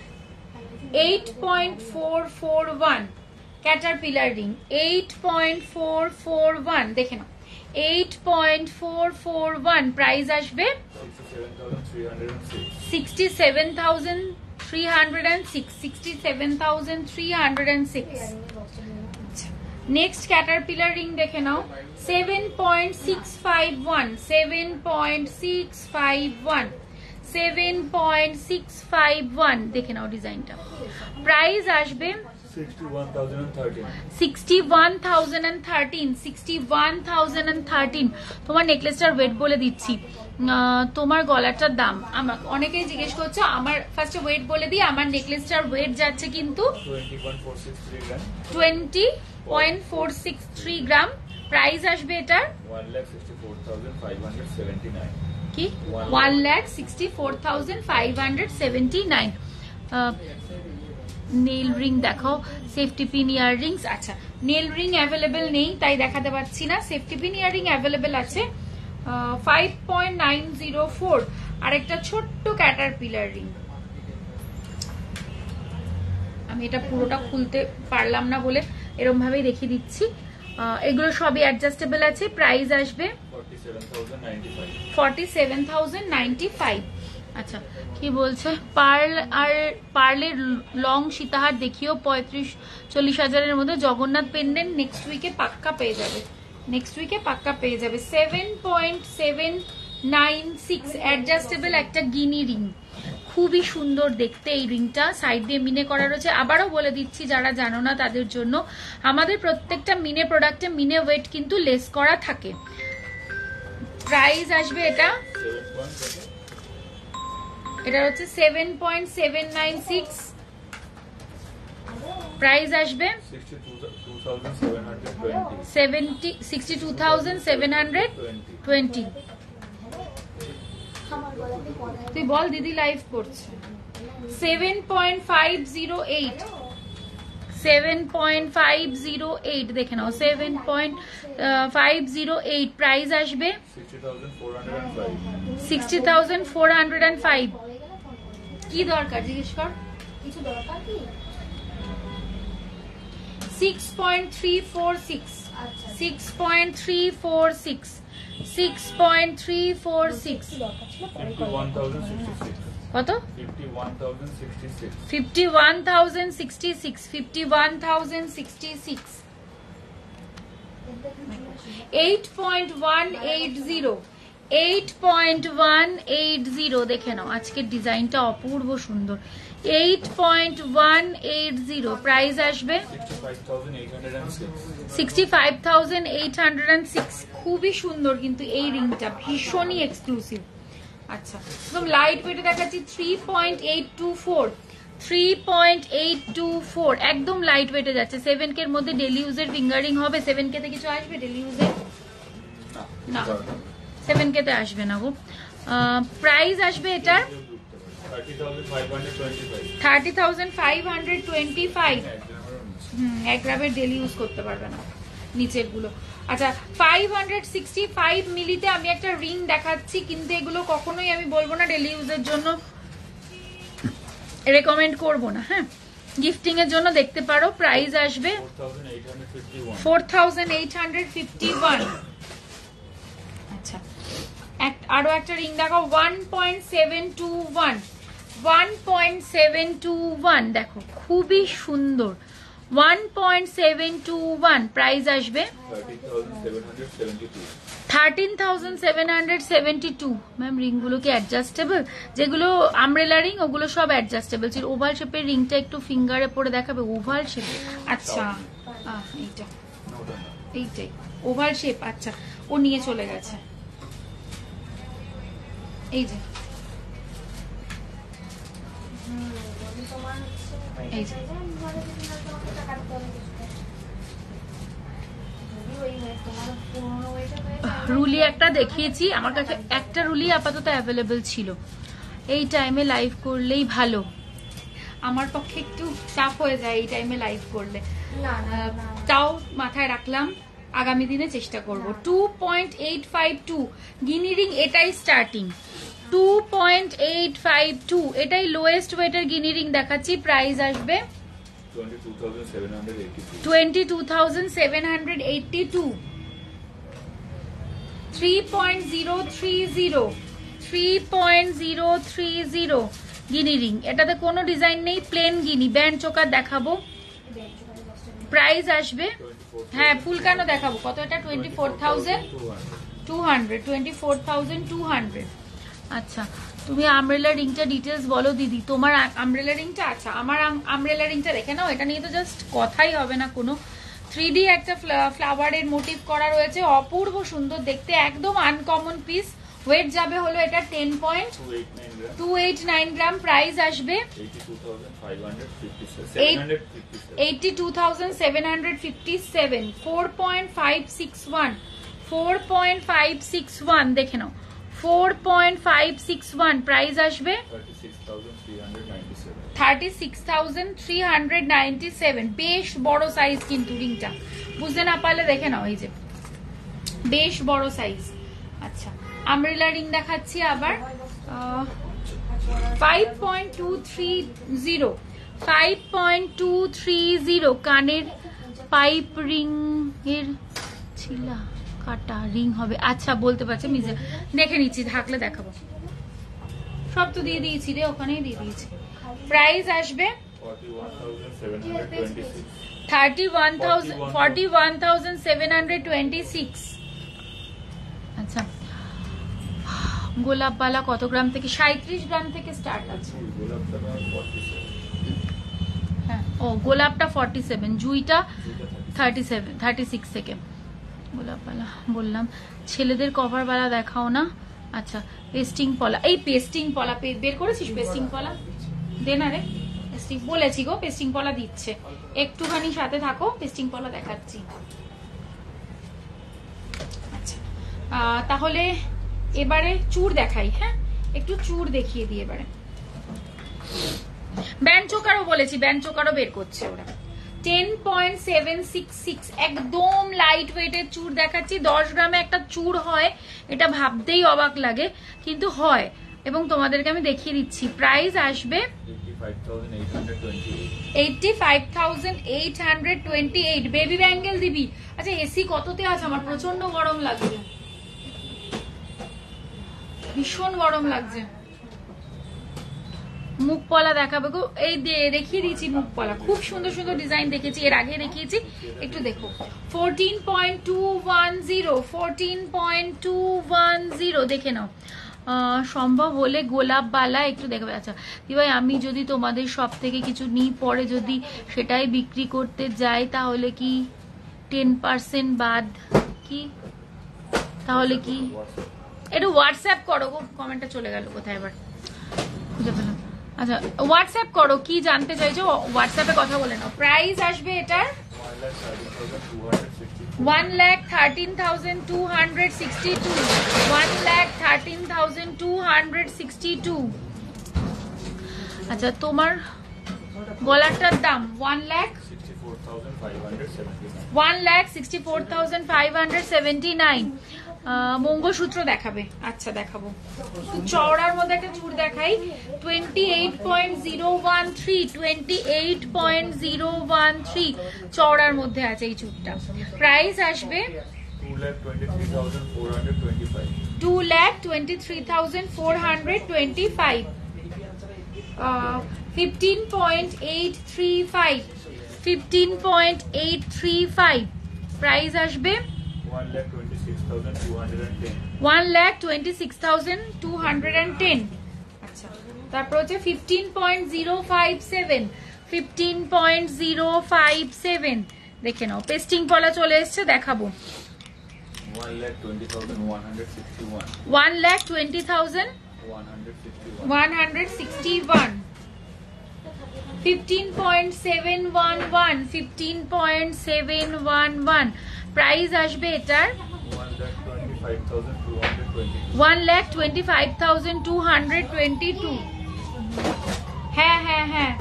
8.441 ক্যাটারপিলার রিং 8.441 দেখে নাও 8.441 প্রাইস আসবে 67,306 67,306। নেক্সট ক্যাটারপিলার রিং দেখে নাও 7.651 7.651 7.651 দেখে নাও ডিজাইনটা। প্রাইস আসবে 61,013 61,013। তোমার নেকলেসটার ওয়েট বলে দিচ্ছি, তোমার গলাটার দাম আমার অনেকেই জিজ্ঞেস করছো। আমার ফার্স্টে ওয়েট বলে দিই, আমার নেকলেসটার ওয়েট যাচ্ছে কিন্তু 20.463 গ্রাম। প্রাইস আসবে এটার 1,64,579 কি 1,64,579। নেল রিং দেখাও, সেফটি পিন ইয়ার রিংস। আচ্ছা নেল রিং অ্যাভেলেবেল নেই তাই দেখাতে পাচ্ছি না, সেফটি পিন ইয়ার রিং অ্যাভেলেবেল আছে। 5.904 আর একটা ছোট্ট ক্যাটারপিলার রিং। আমি এটা পুরোটা খুলতে পারলাম না বলে এরকম ভাবেই দেখিয়ে দিচ্ছি। এগুলো সবই অ্যাডজাস্টেবল আছে। প্রাইস আসবে 47,095। আচ্ছা কি বলছে? পার্লের লং সীতাহার দেখিও 35-40 হাজারের মধ্যে। জগন্নাথ পেন্ডেন্ট নেক্সট উইকে পাক্কা পেয়ে যাবে, নেক্সট উইকে পাক্কা পেয়ে যাবে। 7.796 অ্যাডজাস্টেবল একটা গিনি রিং, খুবই সুন্দর দেখতে এই রিংটা। সাইড দিয়ে মিনে করা রয়েছে। আবারও বলে দিচ্ছি যারা জানো না তাদের জন্য, আমাদের প্রত্যেকটা মিনে প্রোডাক্টে মিনে ওয়েট কিন্তু লেস করা থাকে। প্রাইস আসবে এটা হচ্ছে 7.796। প্রাইস আসবে 62,720। তুই বল দিদি লাইভ করছে। 7.508 7.508 দেখে নাও 7.508। প্রাইস আসবে 60,405। কি দরকার জিজ্ঞেস কর, কিছু দরকার কি? 6.346 আচ্ছা 6.346 6.346 দরকার ছিল পরে করলাম। 51,066 কত? 51,066. 51,066. 51,066. 8.180. 8.180 দেখে নাও, আজকের ডিজাইনটা অপূর্ব সুন্দর। 8.180 প্রাইস আসবে 65,806. 65,806। খুবই সুন্দর কিন্তু এই রিংটা ভীষণই এক্সক্লুসিভ। আচ্ছা, একদম লাইট ওয়েটে দেখাচ্ছি 3.824। 3.824 একদম লাইট ওয়েটে যাচ্ছে। 7K এর মধ্যে ডেলি ইউজের ফিঙ্গারিং হবে। 7K তে কিছু আসবে ডেলি ইউজে? না, 7K তে আসবে না গো। প্রাইস আসবে এটার 30,525. 30,525। 1 গ্রামের ডেলি ইউজ করতে পারবে না নিচের গুলো। আচ্ছা, 565 মিলিতে আমি একটা রিং দেখাচ্ছি, কিন্তু এগুলো কখনোই আমি বলবো না ডেলি ইউজের জন্য রেকমেন্ড করব না। হ্যাঁ, গিফটিং এর জন্য দেখতে পারো। প্রাইস আসবে 4,851। আচ্ছা, আরো একটা রিং দেখাও 1.721। 1.721 দেখো, খুবই সুন্দর। 1.721 প্রাইস আসবে 13,772. 13,772। ম্যাম রিংগুলো কি অ্যাডজাস্টেবল? যেগুলো আমব্রেলা রিং ওগুলো সব অ্যাডজাস্টেবল ছিল। ওভাল শেপের রিংটা একটু ফিঙ্গারে পরে দেখাবে। ওভাল শেপ, আচ্ছা এইটা, এইটাই ওভাল শেপ। আচ্ছা, ও নিয়ে চলে গেছে। এই যে এই যে রুলি একটা দেখিয়েছি, আমার কাছে একটা রুলি আপাতত অ্যাভেলেবল ছিল। এই টাইমে লাইভ করলেই ভালো। আমার পক্ষে একটু চাপ হয়ে যায় এই টাইমে লাইভ করলে, তাও মাথায় রাখলাম, আগামী দিনে চেষ্টা করব। 2.852 গিনি রিং, এটাই স্টার্টিং। 2.852 এটাই লোয়েস্ট ওয়েটের গিনি রিং দেখাচ্ছি। প্রাইস আসবে 22,782। 3.030 3.030 গিনি রিং। এটাতে কোনো ডিজাইন নেই, প্লেন গিনি। ব্যান্ড চোকার দেখাবো, প্রাইস আসবে, হ্যাঁ ফুলকানো দেখাবো। কত এটা? 24,200। 24,200। আচ্ছা, তুমি আমব্রেলা রিংটা ডিটেলস বলো দিদি, তোমার আমব্রেলা রিংটা। আচ্ছা, আমার আমব্রেলা রিংটা দেখে নাও। এটা নিয়ে তো জাস্ট কথাই হবে না কোনো। 3D একটা ফ্লাওয়ারের মোটিভ করা রয়েছে, অপূর্ব সুন্দর দেখতে, একদম আনকমন পিস। ওয়েট যাবে হলো এটা 10.289 গ্রাম। প্রাইস আসবে 82,757। 4.561। 4.561 দেখে নাও। 4.561 প্রাইস আসবে 36,397। বেশ বড় সাইজ কিন্তু রিংটা, বুঝতে না পারলে দেখে নাও। এই যে বেশ বড় সাইজ। আচ্ছা, আমব্রেলা রিং দেখাচ্ছি আবার 5.230। 5.230 কানের পাইপ রিং এর ছিলা কাটা রিং হবে। আচ্ছা, বলতে পারছি, মিজে দেখে নিচ্ছি, থাকলে দেখাবো। সব তো দিয়ে দিয়েছি রে, ওখানেই দিয়ে দিয়েছি। প্রাইস আসবে 41,726। আচ্ছা, গোলাপ বালা কত গ্রাম থেকে? 37 গ্রাম থেকে স্টার্ট আছে। হ্যাঁ, ও গোলাপটা 47, জুইটা 36 থেকে। গোলাপ বালা বললাম। ছেলেদের কভার বালা দেখাও না। আচ্ছা, পেস্টিং পলা, এই পেস্টিং পলা বের করেছিস? পেস্টিং পলা দে না রে, পেস্টিং বলেছি গো, পেস্টিং পলা দিচ্ছে, একটুখানি সাথে থাকো, পেস্টিং পলা দেখাচ্ছি। আচ্ছা, তাহলে এবারে চূড় দেখাই। হ্যাঁ, একটু চূড় দেখিয়ে দিই এবারে। ব্যান্ড চোকারও বলেছি, ব্যান্ড চোকারও বের করছে ওরা। 10.766 একদম লাইট ওয়েটের চূড় দেখাচ্ছি। 10 গ্রামে একটা চূড় হয়, এটা ভাবতেই অবাক লাগে, কিন্তু হয়, এবং তোমাদেরকে আমি দেখিয়ে দিচ্ছি। প্রাইস আসবে 85,828। বেবি ব্যাঙ্গেল দিবি? আচ্ছা, এসি কততে আছে? আমার প্রচন্ড গরম লাগছে, ভীষণ গরম লাগছে। মুখ পলা দেখাবে গো, এই দেখিয়ে দিয়েছি মুখ পলা, খুব সুন্দর সুন্দর ডিজাইন দেখেছি, এর আগে দেখিয়েছি, একটু দেখো। 14.210, 14.210 দেখে নাও। সম্ভব হলে গোলাপ বালা একটু দেখবে। আচ্ছা ভাই, আমি যদি তোমাদের সব থেকে কিছু নিই, পরে যদি সেটাই বিক্রি করতে যাই, তাহলে কি 10% বাদ? কি তাহলে কি? একটু হোয়াটসঅ্যাপ করো গো, কমেন্টটা চলে গেল কোথায় এবার, খুঁজে পেলাম। আচ্ছা হোয়াটসঅ্যাপ করো, কি জানতে চাইছো হোয়াটসঅ্যাপে কথা বলে নাও। প্রাইস আসবে এটার 1,13,262, 1,13,262। আচ্ছা তোমার গলাটার দাম 1,64,579। মঙ্গলসূত্র দেখাবে? আচ্ছা দেখাবো। চওড়ার মধ্যে একটা চুড় দেখাই, 28.013, 28.013 চওড়ার মধ্যে আছে এই চুড়টা। প্রাইস আসবে 2,23,425, 15.835, 15.835 প্রাইস আসবে 1,26,210। আচ্ছা তারপর হচ্ছে 15.057, 15.057 দেখে নাও। পেস্টিং পলা চলে এসছে, দেখাবো। 1,20,161, 15.711, 15.711 প্রাইস আসবে এটার 1,25,222। হ্যাঁ হ্যাঁ হ্যাঁ।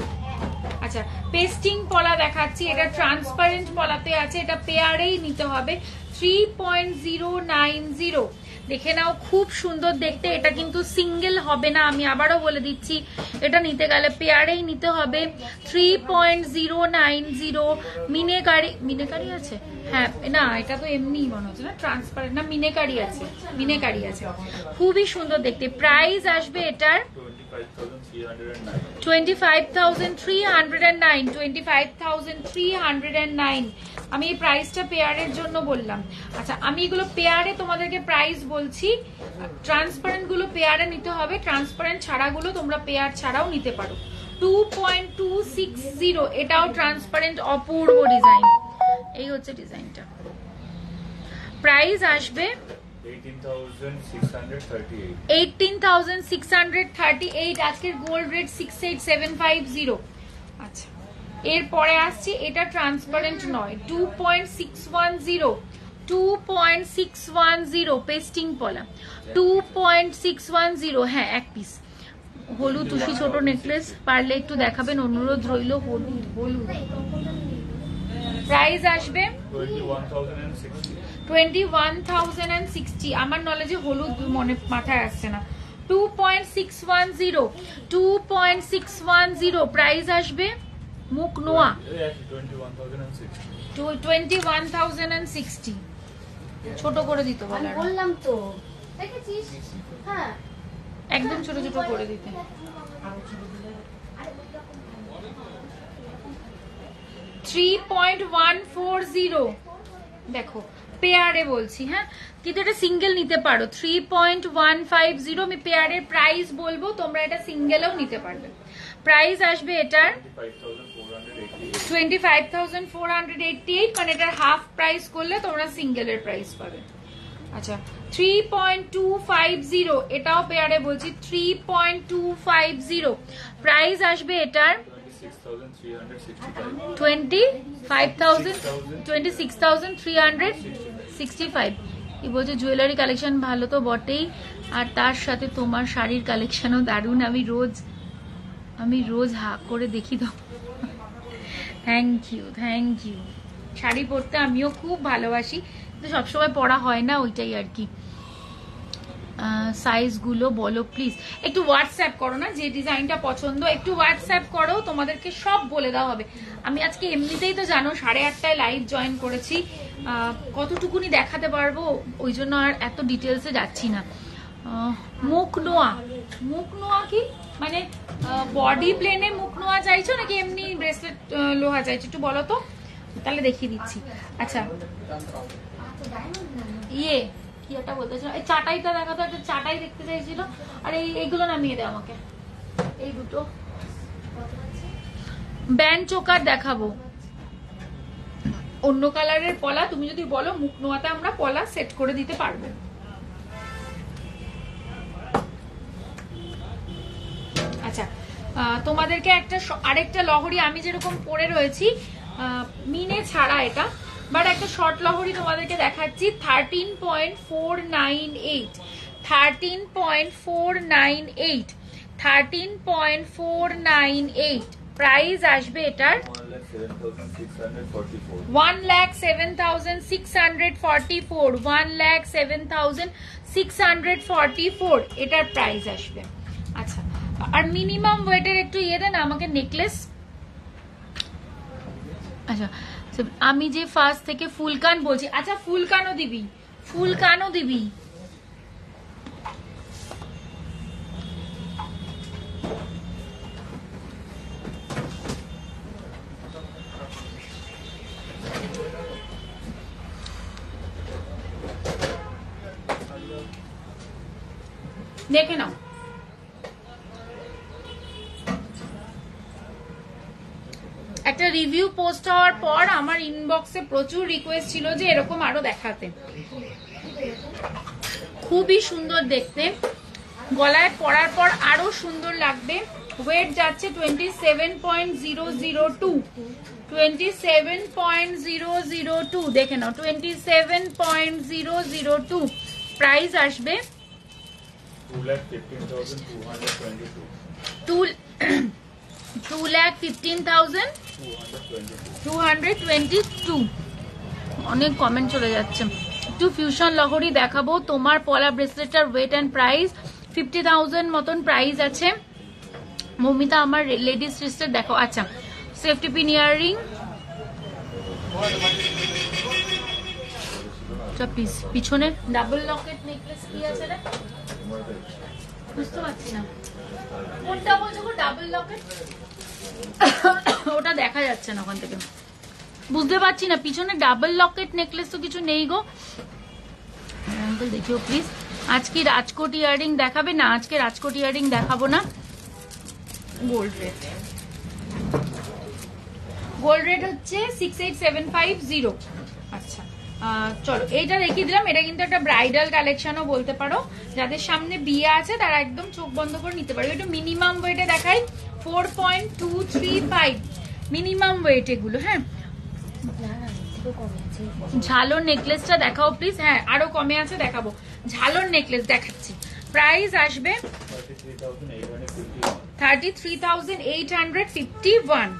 আচ্ছা পেস্টিং পলা দেখাচ্ছি, এটা ট্রান্সপারেন্ট পলাতে আছে, এটা পেয়ারেই নিতে হবে। 3.090 দেখে নাও, খুব সুন্দর দেখতে। এটা কিন্তু সিঙ্গেল হবে না, আমি আবারও বলে দিচ্ছি, এটা নিতে গেলে পেয়ারেই নিতে হবে। 3.090 মিনেকারি আছে। হ্যাঁ না, এটা তো এমনি মনে হচ্ছে না ট্রান্সপারেন্ট, না মিনেকারি আছে, মিনেকারি আছে, খুবই সুন্দর দেখতে। প্রাইস আসবে এটার 25,309, 25,309। আমি এই প্রাইসটা পেয়ারের জন্য বললাম। আচ্ছা আমি এগুলো পেয়ারে তোমাদেরকে প্রাইস বলছি। ট্রান্সপারেন্ট গুলো পেয়ারে নিতে হবে, ট্রান্সপারেন্ট ছাড়াগুলো তোমরা পেয়ার ছাড়াও নিতে পারো। 2.260 এটাও ট্রান্সপারেন্ট, অপূর্ব ডিজাইন। এই হচ্ছে ডিজাইনটা। প্রাইস আসবে 18,638। আজকের গোল্ড রেট 68,750। আচ্ছা এরপরে আসছি, এটা ট্রান্সপারেন্ট নয়, 2.610, 2.610 পেস্টিং পলা, 2.610। হ্যাঁ এক পিস হলুদ তুষি ছোট নেকলেস, পারলে একটু দেখাবেন, অনুরোধ রইল। হলুদ হলুদ। প্রাইস আসবে 21,060। আমার নলেজে হলুদ মনে মাথায় আসছে না। 2.610, 2.610 প্রাইস আসবে। মুখ নোয়া 21,060। ছোট করে দিতে বললাম তো, দেখেছিস? হ্যাঁ একদম ছোট ছোট করে দিতে। 3.140 দেখো পেয়ারে বলছি, হ্যাঁ কিন্তু এটা সিঙ্গেল নিতে পারো। 3.150 আমি পেয়ারের প্রাইস বলবো, তোমরা এটা সিঙ্গেলও নিতে পারবে। প্রাইস আসবে এটার 25,488, মানে এটার হাফ প্রাইস করলে তোমরা সিঙ্গেলের প্রাইস পাবে। আচ্ছা 3.250 এটাও পেয়ারে বলছি, 3.250 প্রাইস আসবে এটার 26,365। কি বলছে, জুয়েলারি কালেকশন ভালো তো বটেই, আর তার সাথে তোমার শাড়ির কালেকশনও দারুণ। আমি রোজ হা করে দেখি তো। Thank you thank you. Sari পরতে আমিও খুব ভালোবাসি, কিন্তু সবসময় পরা হয় না, ওইটাই আর কি। সাইজগুলো বলো প্লিজ। একটু হোয়াটসঅ্যাপ করো না, যে ডিজাইনটা পছন্দ একটু হোয়াটসঅ্যাপ করো, তোমাদেরকে সব বলে দেওয়া হবে। আমি আজকে এমনিতেই তো জানো 8:30টায় লাইভ জয়েন করেছি, কতটুকুনি দেখাতে পারবো ওই জন্য আর এত ডিটেলসে যাচ্ছি না। মুখ নোয়া মুখ নোয়া কি মানে বডি প্লেনে মুখ নোয়া চাইছো নাকি এমনি ব্রেসলেট লোহা চাইছো একটু বলো তো, তাহলে দেখিয়ে দিচ্ছি। আচ্ছা ইয়ে কি একটা বলতে চাই, এই চাটাইটা দেখাতো, একটা চাটাই দেখতে চাইছিল। আর এইগুলো নামিয়ে দে আমাকে, এই দুটো ব্যান্ড চোকার দেখাবো অন্য কালারের পলা। তুমি যদি বলো মুখ নোয়াতে আমরা পলা সেট করে দিতে পারবো। আচ্ছা তোমাদেরকে আরেকটা লহরি আমি যেরকম পরে রয়েছি মিনে ছাড়া এটা, বাট একটা শর্ট লহরি তোমাদেরকে দেখাচ্ছি 13.498 13.498 13.498 প্রাইস আসবে এটার 1,07,644 1,07,644 এটার প্রাইস আসবে। আচ্ছা আর মিনিমাম ওয়েটের একটু ইয়ে দেন আমাকে নেকলেস। আচ্ছা আমি যে ফার্স্ট থেকে ফুলকান বলছি, আচ্ছা ফুলকানও দিবি, ফুলকানও দিবি। দেখে নাও একটা রিভিউ পোস্ট হওয়ার পর আমার ইনবক্সে প্রচুর রিকোয়েস্ট ছিল যে এরকম আরো দেখাতে। খুবই সুন্দর দেখতে, গলায় পরার পর আরো সুন্দর লাগবে। ওয়েট যাচ্ছে 27.002 27.002 দেখে নাও 27.002 প্রাইস আসবে 2,15,222 অনেক কমেন্ট চলে যাচ্ছে। একটু ফিউশন লহরি দেখাবো। তোমার পলা ব্রেসলেটটার ওয়েট এন্ড প্রাইস 50,000 মতন প্রাইস আছে। মমিতা আমার লেডিস সিস্টার দেখো। আচ্ছা সেফটি পিন ইয়াররিং পিছনে ডাবল লকেট নেকলেস কি আছে রে বুঝতে পারছি না কোনটা বলছো গো, ডাবল লকেট ওটা দেখা যাচ্ছে না ওখান থেকে, বুঝতে পারছি না। পিছনে ডাবল লকেট নেকলেস তো কিছু নেই গো। আঙ্কেল দেখিও প্লিজ। আজকে রাজকোট ইয়াররিং দেখাবে না, আজকে রাজকোট ইয়াররিং দেখাবো না। গোল্ড রেট, গোল্ড রেট হচ্ছে 68,750। আচ্ছা চলো এইটা দেখিয়ে দিলাম। এটা কিন্তু একটা ব্রাইডাল কালেকশনও বলতে পারো, যাদের সামনে বিয়ে আছে তারা একদম চোখ বন্ধ করে নিতে পারবে। একটু মিনিমাম ওয়েটে দেখাই 4.235 মিনিমাম ওয়েট এগুলো। হ্যাঁ ঝালোর নেকলেসটা দেখাও প্লিজ। হ্যাঁ আরো কমে আছে দেখাবো। ঝালোর নেকলেস দেখাচ্ছি, প্রাইস আসবে 33,851।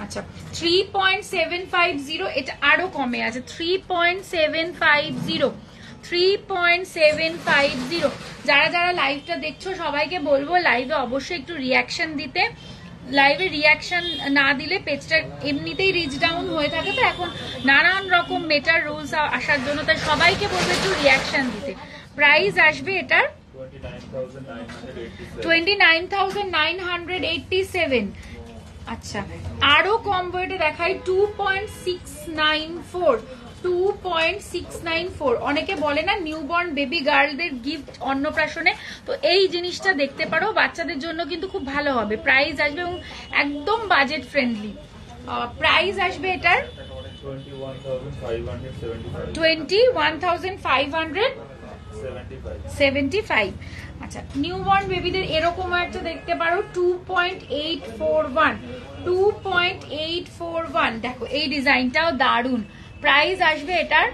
আচ্ছা 3.750 এটা আরো কমে আছে 3.750। যারা যারা লাইভটা দেখছো সবাইকে বলবো লাইভে অবশ্যই একটু রিয়াকশন দিতে। লাইভে রিয়াকশন না দিলে পেজটা এমনিতেই রিচ ডাউন হয়ে থাকে, তো এখন নানান রকম মেটার রুলস আসার জন্য তাই সবাইকে বলবো একটু রিয়াকশন দিতে। প্রাইস আসবে এটার 29,987। আচ্ছা আরো কম ওয়েটে দেখাই 2.694। অনেকে বলে না নিউবর্ন বেবি গার্লদের গিফট অন্নপ্রাশনে, তো এই জিনিসটা দেখতে পারো, বাচ্চাদের জন্য কিন্তু খুব ভালো হবে। প্রাইস আসবে এবং একদম বাজেট ফ্রেন্ডলি। প্রাইস আসবে এটার 21,575। আচ্ছা নিউবর্ন বেবিদের এরকম একটা দেখতে পারো 2.841 দেখো এই ডিজাইনটাও দারুন। প্রাইস আসবে এটার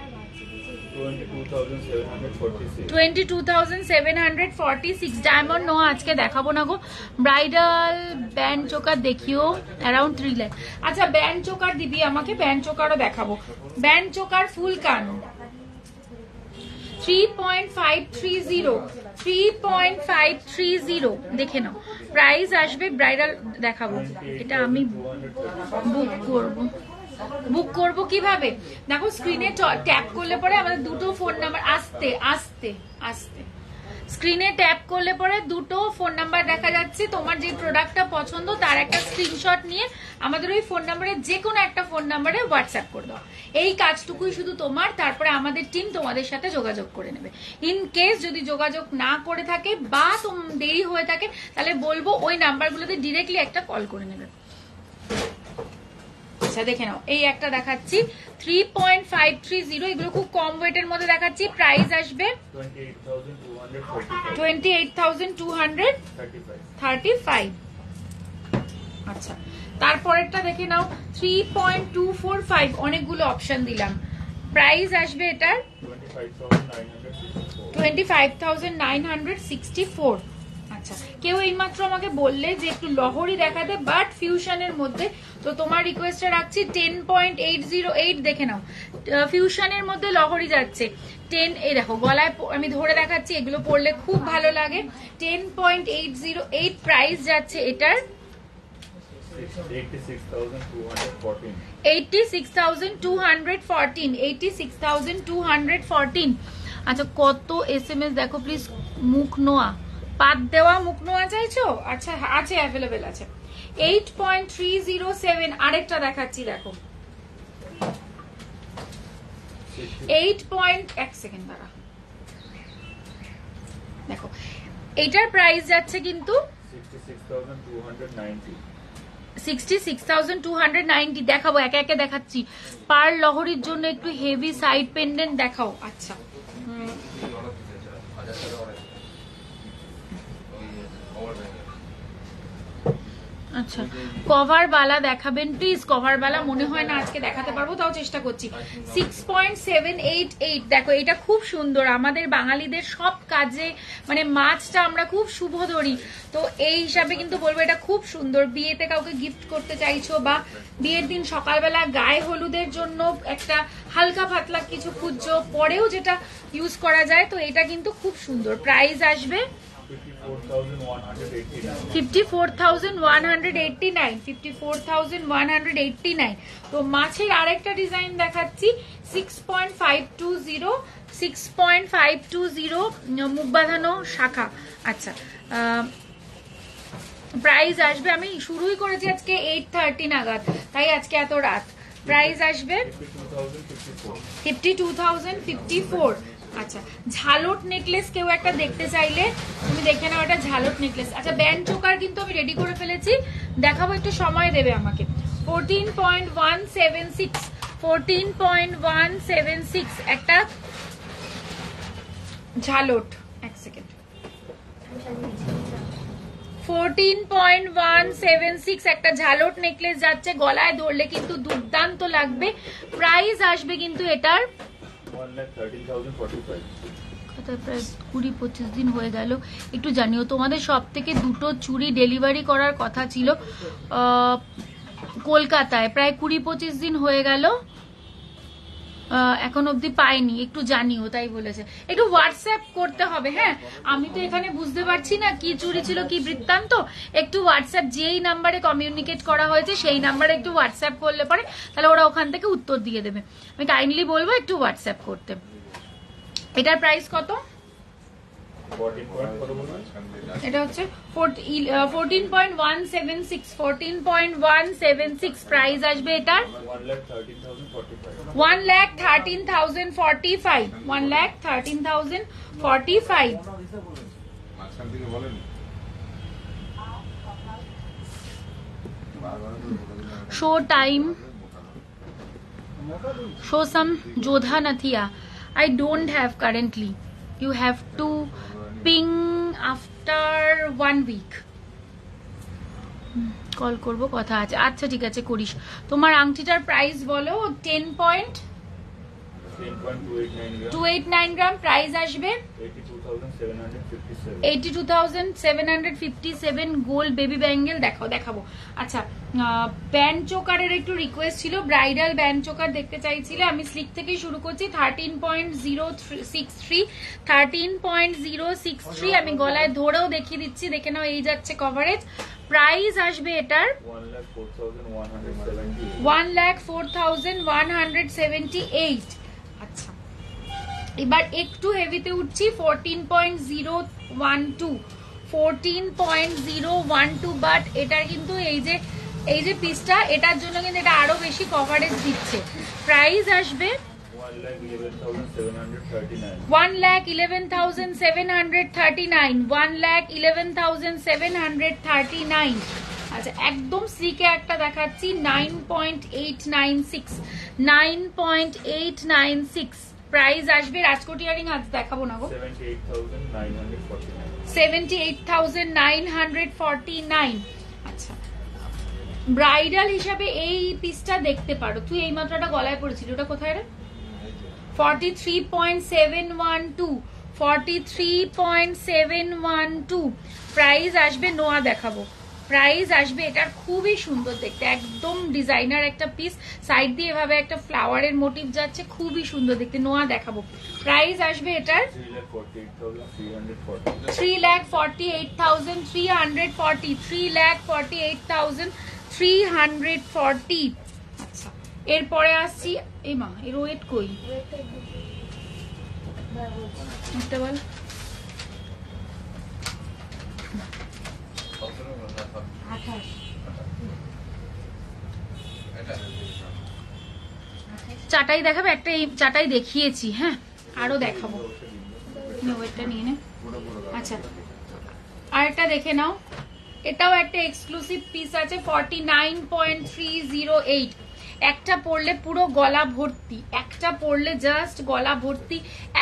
22,746। ডায়মন্ড নো আজকে দেখাবো না গো। ব্রাইডাল ব্যান্ড চোকার দেখিও অ্যারাউন্ড 3 লাখ। আচ্ছা ব্যান্ড চোকার দিবি আমাকে, ব্যান্ড চোকারও দেখাবো। ব্যান্ড চোকার ফুল কান 3.530 দেখে নাও। প্রাইস আসবে ব্রাইডাল দেখাবো, এটা আমি বুক করব কিভাবে দেখো স্ক্রিনে ট্যাপ করলে পরে আমাদের দুটো ফোন নাম্বার আস্তে আস্তে আস্তে স্ক্রিনে ট্যাপ করলে পরে দুটো ফোন নাম্বার দেখা যাচ্ছে, তোমার যে প্রোডাক্টটা পছন্দ তার একটা স্ক্রিনশট নিয়ে আমাদের ওই ফোন নাম্বারে যে কোনো একটা ফোন নাম্বারে হোয়াটসঅ্যাপ করে দাও। এই কাজটুকুই শুধু তোমার, তারপরে আমাদের টিম তোমাদের সাথে যোগাযোগ করে নেবে। ইন কেস যদি যোগাযোগ না করে থাকে বা দেরি হয়ে থাকে তাহলে বলবো ওই নাম্বারগুলোতে ডিরেক্টলি একটা কল করে নেবে। আচ্ছা দেখে নাও, এই একটা দেখাচ্ছি 3.530, এগুলো খুব কম ওয়েটের মধ্যে দেখাচ্ছি। প্রাইস আসবে 28,235। আচ্ছা তারপরেরটা দেখে নাও 3.245, অনেকগুলো অপশন দিলাম। প্রাইস আসবে এটার 25,964। আচ্ছা কেউ এইমাত্র আমাকে বললে যে একটু লহরি দেখাতে বাট ফিউশনের মধ্যে, তো তোমার রিকোয়েস্টটা রাখছি 10.808। দেখে নাও ফিউশনের মধ্যে লহরি যাচ্ছে 10। এই দেখো গলায় আমি ধরে দেখাচ্ছি, এগুলো পরলে খুব ভালো লাগে। 10.808 প্রাইস যাচ্ছে এটার 86,214। আচ্ছা কত SMS দেখো প্লিজ। মুখ নোয়া, পাত দেওয়া মুখ নোয়া চাইছো? আচ্ছা আছে, অ্যাভেলেবেল আছে। 8.307 আরেকটা দেখাচ্ছি দেখো 8. সেকেন্ড দাঁড়া, দেখো এইটার প্রাইস যাচ্ছে কিন্তু 66,290। দেখাবো একে একে দেখাচ্ছি। পার লহরির জন্য একটু হেভি সাইড পেন্ডেন্ট দেখাও। আচ্ছা আচ্ছা কভার বালা দেখাবেন প্লিজ। কভার বালা মনে হয় না আজকে দেখাতে পারবো, তাও চেষ্টা করছি। 6.788 দেখো এটা খুব সুন্দর। আমাদের বাঙালিদের সব কাজে মানে মাছটা আমরা খুব শুভ ধরি, তো এই হিসাবে কিন্তু বলবো এটা খুব সুন্দর। বিয়েতে কাউকে গিফট করতে চাইছো বা বিয়ের দিন সকালবেলা গায়ে হলুদের জন্য একটা হালকা পাতলা কিছু খুঁজছো, পরেও যেটা ইউজ করা যায়, তো এটা কিন্তু খুব সুন্দর। প্রাইস আসবে 54,189। তো মাছের আরেকটা ডিজাইন দেখাচ্ছি 6.520 মুখ বাঁধানো শাখা। আচ্ছা প্রাইস আসবে, আমি শুরুই করেছি আজকে 8:30 নাগাদ, তাই আজকে এত রাত। প্রাইস আসবে 52,054। আচ্ছা ঝালট নেকলেস কেউ একটা দেখতে চাইলে তুমি দেখে নাও, এটা ঝালট নেকলেস। আচ্ছা ব্যান্ড চোকার কিন্তু আমি রেডি করে ফেলেছি, দেখাবো, একটু সময় দেবে আমাকে। 14.176 একটা ঝালট। এক সেকেন্ড, 14.176 একটা ঝালট নেকলেস যাচ্ছে, গলায় ধরলে কিন্তু দুর্দান্ত লাগবে। প্রাইস আসবে কিন্তু এটার 1,13,045। প্রায় 20-25 দিন হয়ে গেল, একটু জানিও। তোমাদের সব থেকে দুটো চুড়ি ডেলিভারি করার কথা ছিল কলকাতায়, প্রায় 20-25 দিন হয়ে গেল, এখন অবধি পাইনি, একটু জানিও, তাই বলেছে। একটু হোয়াটসঅ্যাপ করতে হবে। হ্যাঁ আমি তো এখানে বুঝতে পারছি না কি চুরি ছিল কি বৃত্তান্ত, একটু হোয়াটসঅ্যাপ যেই নাম্বারে কমিউনিকেট করা হয়েছে সেই নাম্বারে একটু হোয়াটসঅ্যাপ করলে পরে তাহলে ওরা ওখান থেকে উত্তর দিয়ে দেবে। আমি কাইন্ডলি বলবো একটু হোয়াটসঅ্যাপ করতে। এটার প্রাইস কত? এটা হচ্ছে 14.176 প্রাইস আসবে এটার 1,13,045। 1,13,045। Show time, show some Jodha Nathia. I don't have currently. You have to ping after 1 week. Call করব, কথা আছে। আচ্ছা ঠিক আছে করিস। তোমার আংটিটার প্রাইস বলো। 10.289 গ্রাম প্রাইস আসবে 82,757 গোল্ড বেবি ব্যাঙ্গেল। দেখাবো। আচ্ছা ব্যান্ড চোকারের একটু রিকোয়েস্ট ছিল, ব্রাইডাল ব্যান্ড চোকার দেখতে চাইছিলে। আমি স্লিক থেকেই শুরু করছি। 13.063 আমি গলায় ধরেও দেখিয়ে দিচ্ছি, দেখে নাও। এই যাচ্ছে কভারেজ। প্রাইস আসবে এটার 1,04,178। আচ্ছা এবার একটু হেভিতে উঠছি 14.012 14.012 বাট এটার কিন্তু এই যে পিসটা এটার জন্য কিন্তু এটা আরো বেশি কভারেজ দিচ্ছে। প্রাইস আসবে 1,11,739 1,11,739। আচ্ছা একদম স্লিকে একটা দেখাচ্ছি 9.896 9.896 প্রাইস আসবে। রাজকোট ইয়ারিং আজ দেখাবো না গো, 78,949। আচ্ছা ব্রাইডাল হিসাবে এই পিসটা দেখতে পারো। তুই এই মাত্রাটা গলায় পড়েছিলি, ওটা কোথায় রে? 43.712 43.712 প্রাইস আসবে। নোয়া দেখাবো, প্রাইস আসবে এটার খুবই সুন্দর দেখতে, একদম ডিজাইনার একটা পিস, সাইড দিয়ে এভাবে একটা ফ্লাওয়ারের মোটিভ যাচ্ছে, খুবই সুন্দর দেখতে। নোয়া দেখাবো, প্রাইস আসবে এটার 3,48,340 3,48,340। আচ্ছা এরপরে আসছি, এই মা এর ওয়েট কই একটা বল। চাটাই দেখাবে একটা, এই চাটাই দেখিয়েছি, হ্যাঁ আরো দেখাবো, ওয়েটটা নিয়ে নে। আচ্ছা আরেকটা দেখে নাও, এটাও একটা এক্সক্লুসিভ পিস আছে 49.308। একটা পরলে পুরো গলা ভর্তি, একটা পরলে জাস্ট গলা ভর্তি,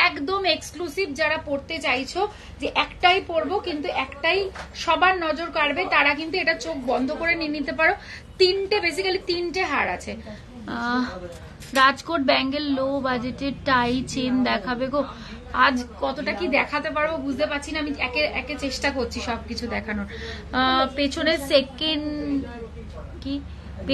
একদম এক্সক্লুসিভ। যারা পরতে চাইছো যে একটাই পরবো কিন্তু একটাই সবার নজর কাড়বে, তারা কিন্তু এটা চোখ বন্ধ করে নিয়ে নিতে পারো। বেসিক্যালি তিনটে হার আছে। রাজকোট ব্যাঙ্গেল লো বাজেটের টাই চেন দেখাবে গো। আজ কতটা কি দেখাতে পারবো বুঝতে পারছি না, আমি একে একে চেষ্টা করছি সবকিছু দেখানোর।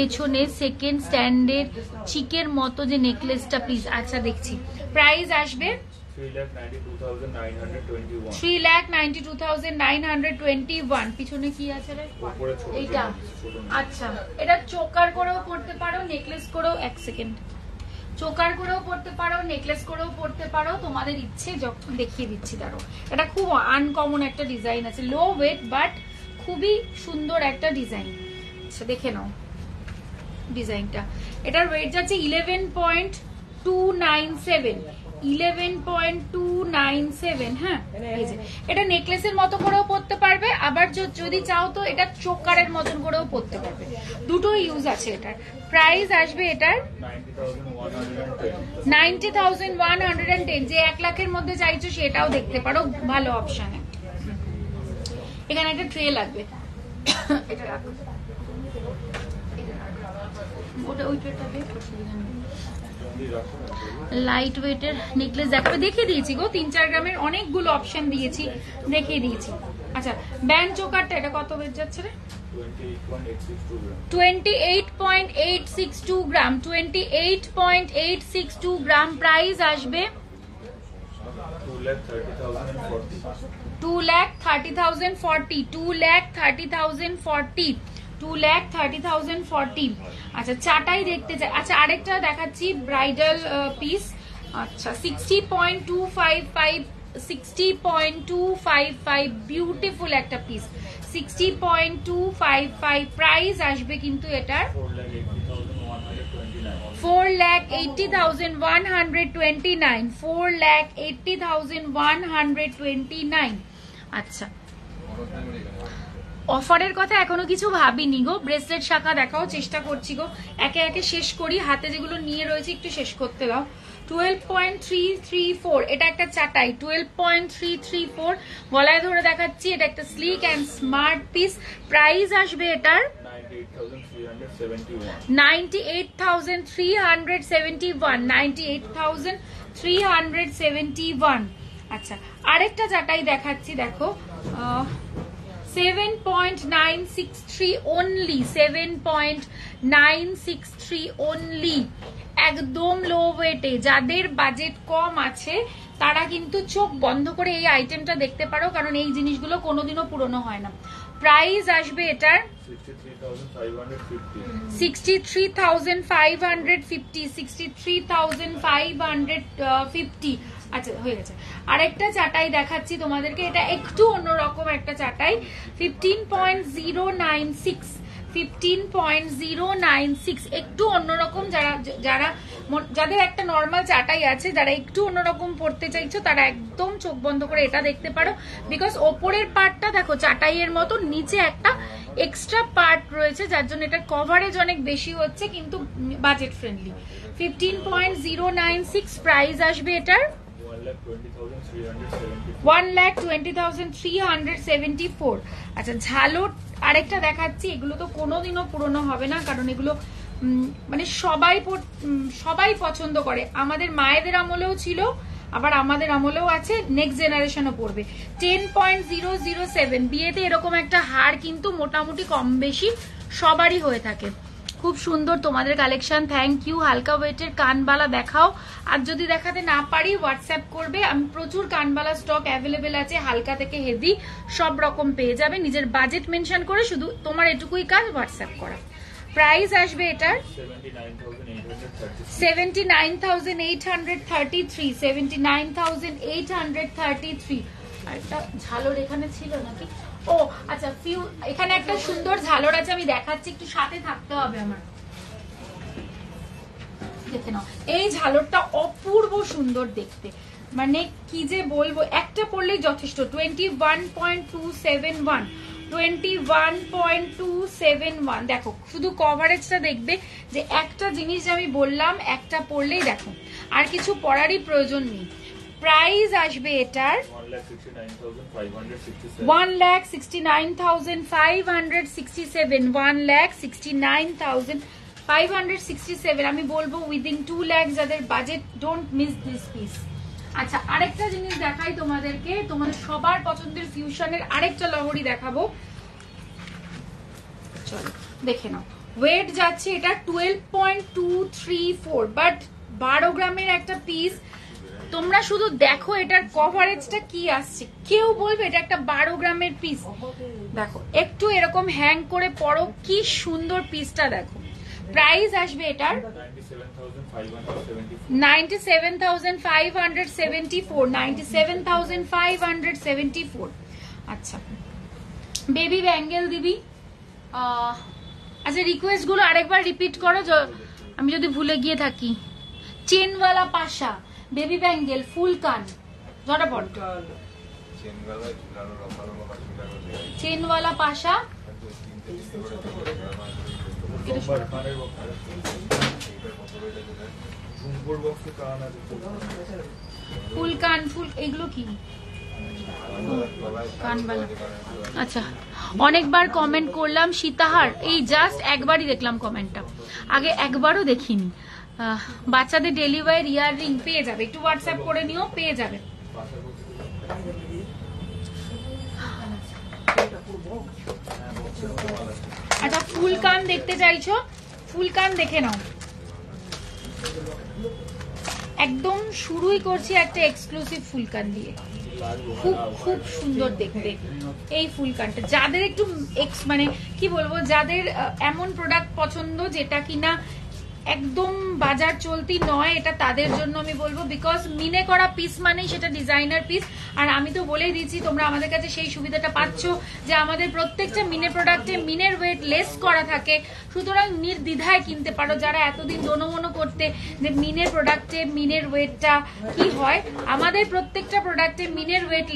পেছনে সেকেন্ড স্ট্যান্ডের চিকের মতো যে নেকলেসটা প্লিজ। আচ্ছা দেখছি, প্রাইস আসবে 3,92,921। পিছনে কি আছে রে? এইটা। আচ্ছা এটা চোকার করেও পড়তে পারো, নেকলেস করেও, এক সেকেন্ড, চোকার করেও পড়তে পারো, নেকলেস করেও পড়তে পারো, তোমাদের ইচ্ছে, যখন দেখিয়ে দিচ্ছি দাঁড়ো। এটা খুব আনকমন একটা ডিজাইন আছে, লো ওয়েট বাট খুবই সুন্দর একটা ডিজাইন। আচ্ছা দেখে নাও ডিজাইনটা, এটার ওয়েট যাচ্ছে 11.297 11.297। হ্যাঁ এই যে এটা নেকলেসের মতো করেও পড়তে পারবে, আবার যদি চাও তো এটা চোকারের মতন করেও পড়তে পারবে, দুটো ইউজ আছে এটার। প্রাইস আসবে এটার 90,110। যে 1 লাখের মধ্যে চাইছো সেটাও দেখতে পারো, ভালো অপশন। এখানে একটা ট্রে লাগবে, এটা রাখো, ওটা ওই ট্রেটা দেখ। লাইট ওয়েটের নেকলেস দেখাবে, দেখিয়ে দিয়েছি গো, 3-4 গ্রামের অনেকগুলো অপশন দিয়েছি, দেখিয়ে দিয়েছি। আচ্ছা ব্যান্ড চোকারটা এটা কত ওয়েট যাচ্ছে রে? 28.862 গ্রাম 28.862 গ্রাম। প্রাইস আসবে 2,30,040 2,30,040 2,30,040। আচ্ছা চাটাই দেখতে চাই। আচ্ছা আরেকটা দেখাচ্ছি ব্রাইডাল পিস। আচ্ছা 60.255 60.255 বিউটিফুল একটা পিস, 60.255। প্রাইস আসবে কিন্তু এটার 4,80,129 4,80,129। আচ্ছা অফারের কথা এখনো কিছু ভাবিনি গো, ব্রেসলেট শাখা দেখাও, চেষ্টা করছি গো, একে একে শেষ করি, হাতে যেগুলো নিয়ে রয়েছে একটু শেষ করতে দাও। 12.334 এটা একটা চাটাই, 12.334 গলায় ধরে দেখাচ্ছি, এটা একটা slick and smart piece. Price আসবে এটার 98,371 98,371। আচ্ছা আরেকটা চাটাই দেখাচ্ছি, দেখো 7.963 only 7.963 only, একদম লো ওয়েটে। যাদের বাজেট কম আছে তারা কিন্তু চোখ বন্ধ করে এই আইটেমটা দেখতে পারো, কারণ এই জিনিসগুলো কোনোদিনও পুরনো হয় না। প্রাইস আসবে এটার 63,550 63,550 আচ্ছা হয়ে গেছে। আরেকটা চাটাই দেখাচ্ছি তোমাদেরকে, এটা একটু অন্যরকম একটা চাটাই 15.096 15.096 একটু অন্যরকম। যাদের একটা নর্মাল চাটাই আছে, যারা একটু অন্যরকম পড়তে চাইছো তারা একদম চোখ বন্ধ করে এটা দেখতে পারো, বিকজ ওপরের পার্টটা দেখো চাটাইয়ের মতো, নিচে একটা এক্সট্রা পার্ট রয়েছে যার জন্য এটা কভারেজ অনেক বেশি হচ্ছে, কিন্তু বাজেট ফ্রেন্ডলি। 15.096 প্রাইস আসবে এটার 1,20,374। আচ্ছা ঝালর আরেকটা দেখাচ্ছি, এগুলো তো কোনোদিনও পুরনো হবে না, কারণ এগুলো মানে সবাই পছন্দ করে। আমাদের মায়েদের আমলেও ছিল, আবার আমাদের আমলেও আছে, নেক্সট জেনারেশনও পড়বে। 10.007 বিয়েতে এরকম একটা হার কিন্তু মোটামুটি কম বেশি সবারই হয়ে থাকে। খুব সুন্দর তোমাদের কালেকশন, থ্যাংক ইউ। হালকা ওয়েটের কানবালা দেখাও, আর যদি দেখাতে না পারি হোয়াটসঅ্যাপ করবে। আমি প্রচুর কানবালা স্টক অ্যাভেলেবেল আছে, হালকা থেকে হেভি সব রকম পেয়ে যাবে। নিজের বাজেট মেনশন করে শুধু তোমার এটুকুই কাজ হোয়াটসঅ্যাপ করা। প্রাইস আসবে এটার 79,833 79,833। আর একটা ঝালর এখানে ছিল নাকি? ও আচ্ছা, এখানে একটা সুন্দর ঝালর আছে, আমি দেখাচ্ছি, একটু সাথে থাকতে হবে আমার। দেখে নাও, এই ঝালরটা অপূর্ব সুন্দর দেখতে, মানে কি যে বলবো, একটা পড়লেই যথেষ্ট। 21.271 21.271। দেখো শুধু কভারেজটা দেখবে, যে একটা জিনিস আমি বললাম একটা পড়লেই দেখো আর কিছু পড়ারই প্রয়োজন নেই। প্রাইস আসবে এটার 1,69,567 1,69,567। আমি বলবো উইদিন 2 লাখ যাদের budget, don't miss this piece. আচ্ছা আরেকটা জিনিস দেখাই তোমাদেরকে, তোমাদের সবার পছন্দের ফিউশনের আরেকটা লহরি দেখাবো, চলো দেখে নাও। ওয়েট যাচ্ছে এটা 12.234, বাট 12 গ্রামের একটা পিস। তোমরা শুধু দেখো এটার কভারেজটা কি আসছে, কেউ বলবে এটা একটা 12 গ্রামের পিস। দেখো একটু এরকম হ্যাং করে পড়ো, কি সুন্দর পিসটা দেখো। প্রাইস আসবে এটার 97,574 97,574। আচ্ছা বেবি ব্যাঙ্গেল দিবি। আচ্ছা রিকোয়েস্ট গুলো আরেকবার রিপিট করো আমি যদি ভুলে গিয়ে থাকি। চেনওয়ালা পাশা, বেবি ব্যাঙ্গেল, ফুল কান, ঝটাপট। চেনওয়ালা পাশা, ফুল কান, ফুল, এগুলো কি কানবালা? আচ্ছা অনেকবার কমেন্ট করলাম সীতাহার, এই জাস্ট একবারই দেখলাম কমেন্টটা, আগে একবারও দেখিনি। বাচ্চাদের ডেলিভারি ইয়াররিং পেয়ে যাবে, একটু হোয়াটসঅ্যাপ করে নিও, পেয়ে যাবে। আচ্ছা ফুল কান দেখতে চাইছো, ফুল কান দেখে নাও। একদম শুরুই করছি একটা এক্সক্লুসিভ ফুল কান দিয়ে, খুব খুব সুন্দর দেখতে এই ফুল কানটা। যাদের একটু মানে কি বলবো, যাদের এমন প্রোডাক্ট পছন্দ যেটা কিনা একদম বাজার চলতি নয়, এটা তাদের জন্য আমি বলবো, বিকজ মিনে করা পিস মানেই সেটা ডিজাইনার পিস। আর আমি তো বলেই দিচ্ছি, তোমরা আমাদের কাছে সেই সুবিধাটা পাচ্ছ যে আমাদের প্রত্যেকটা মিনে প্রোডাক্টে মিনের ওয়েট লেস করা থাকে, সুতরাং নির্দ্বিধায় কিনতে পারো। যারা এতদিন দোনোমনো করতে যে মিনের প্রোডাক্টে মিনের ওয়েটটা কি হয়, আমাদের প্রত্যেকটা প্রোডাক্টে মিনের ওয়েট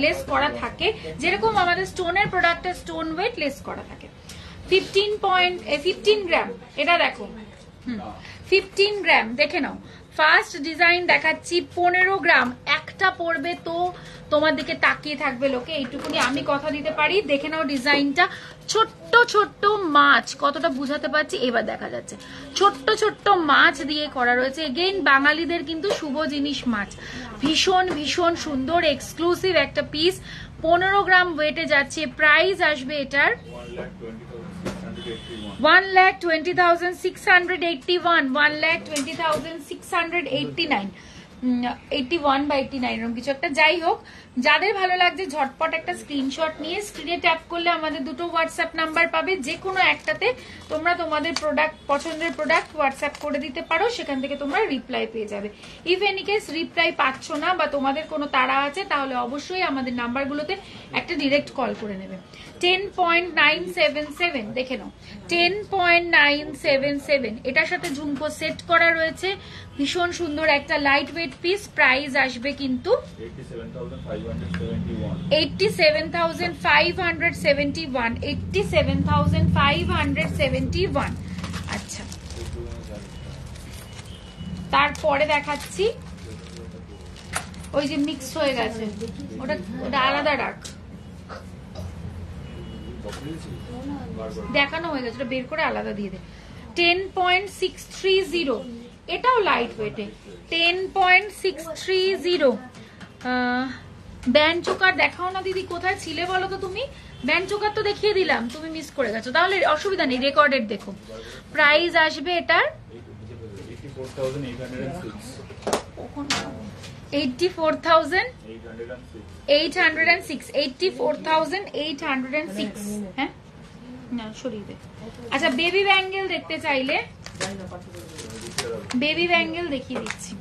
লেস করা থাকে, যেরকম আমাদের স্টোনের প্রোডাক্টে স্টোন ওয়েট লেস করা থাকে। 15 গ্রাম এটা দেখো, 15 গ্রাম দেখে নাও। ফার্স্ট ডিজাইন দেখাচ্ছি 15 গ্রাম, একটা পড়বে তো তোমার দিকে তাকিয়ে থাকবে লোকে, এইটুকুনি আমি কথা দিতে পারি। দেখে নাও ডিজাইনটা, ছোট্ট ছোট্ট মাছ, কতটা বুঝাতে পারছি এবার দেখা যাচ্ছে, ছোট্ট ছোট্ট মাছ দিয়ে করা রয়েছে। এগেইন বাঙালিদের কিন্তু শুভ জিনিস মাছ, ভীষণ ভীষণ সুন্দর এক্সক্লুসিভ একটা পিস। 15 গ্রাম ওয়েটে যাচ্ছে। প্রাইস আসবে এটার 1,20,681 1,20,689। 81 বা 89 এরকম কিছু একটা। যাই হোক, যাদের ভালো লাগছে ঝটপট একটা স্ক্রিনশট নিয়ে স্ক্রিনে ট্যাপ করলে আমাদের দুটো হোয়াটসঅ্যাপ নাম্বার পাবে, যে কোনো একটাতে তোমরা তোমাদের প্রোডাক্ট, পছন্দের প্রোডাক্ট হোয়াটসঅ্যাপ করে দিতে পারো, সেখান থেকে তোমরা রিপ্লাই পেয়ে যাবে। ইফ এনি কেস রিপ্লাই পাচ্ছ না বা তোমাদের কোনো তাড়া আছে, তাহলে অবশ্যই আমাদের নাম্বারগুলোতে একটা ডিরেক্ট কল করে নেবে। 10.977 দেখে নাও, 10.977। এটার সাথে ঝুমকো সেট করা রয়েছে, ভীষণ সুন্দর একটা লাইট ওয়েট পিস। প্রাইস আসবে কিন্তু 87,571। 87,571। আচ্ছা, তারপরে দেখাচ্ছি ওই যে মিক্স হয়ে গেছে, ওটা ওটা আলাদা রাখ, দেখানো হয়ে গেছে, ওটা বের করে আলাদা দিয়ে দে। 10.630, এটাও লাইট ওয়েটে। 10.630। ব্যান্ড চোকার দেখাও না দিদি, কোথায় ছিলে বলো তো তুমি? ব্যান্ড চোকার তো দেখিয়ে দিলাম, তুমি মিস করে গেছো, তাহলে অসুবিধা নেই, রেকর্ডেড দেখো। প্রাইস আসবে এটার 84,806। 84,806। হ্যাঁ না, সরিয়ে দে। আচ্ছা, বেবি ব্যাঙ্গেল দেখতে চাইলে বেবি ব্যাঙ্গেল দেখিয়ে দিচ্ছি,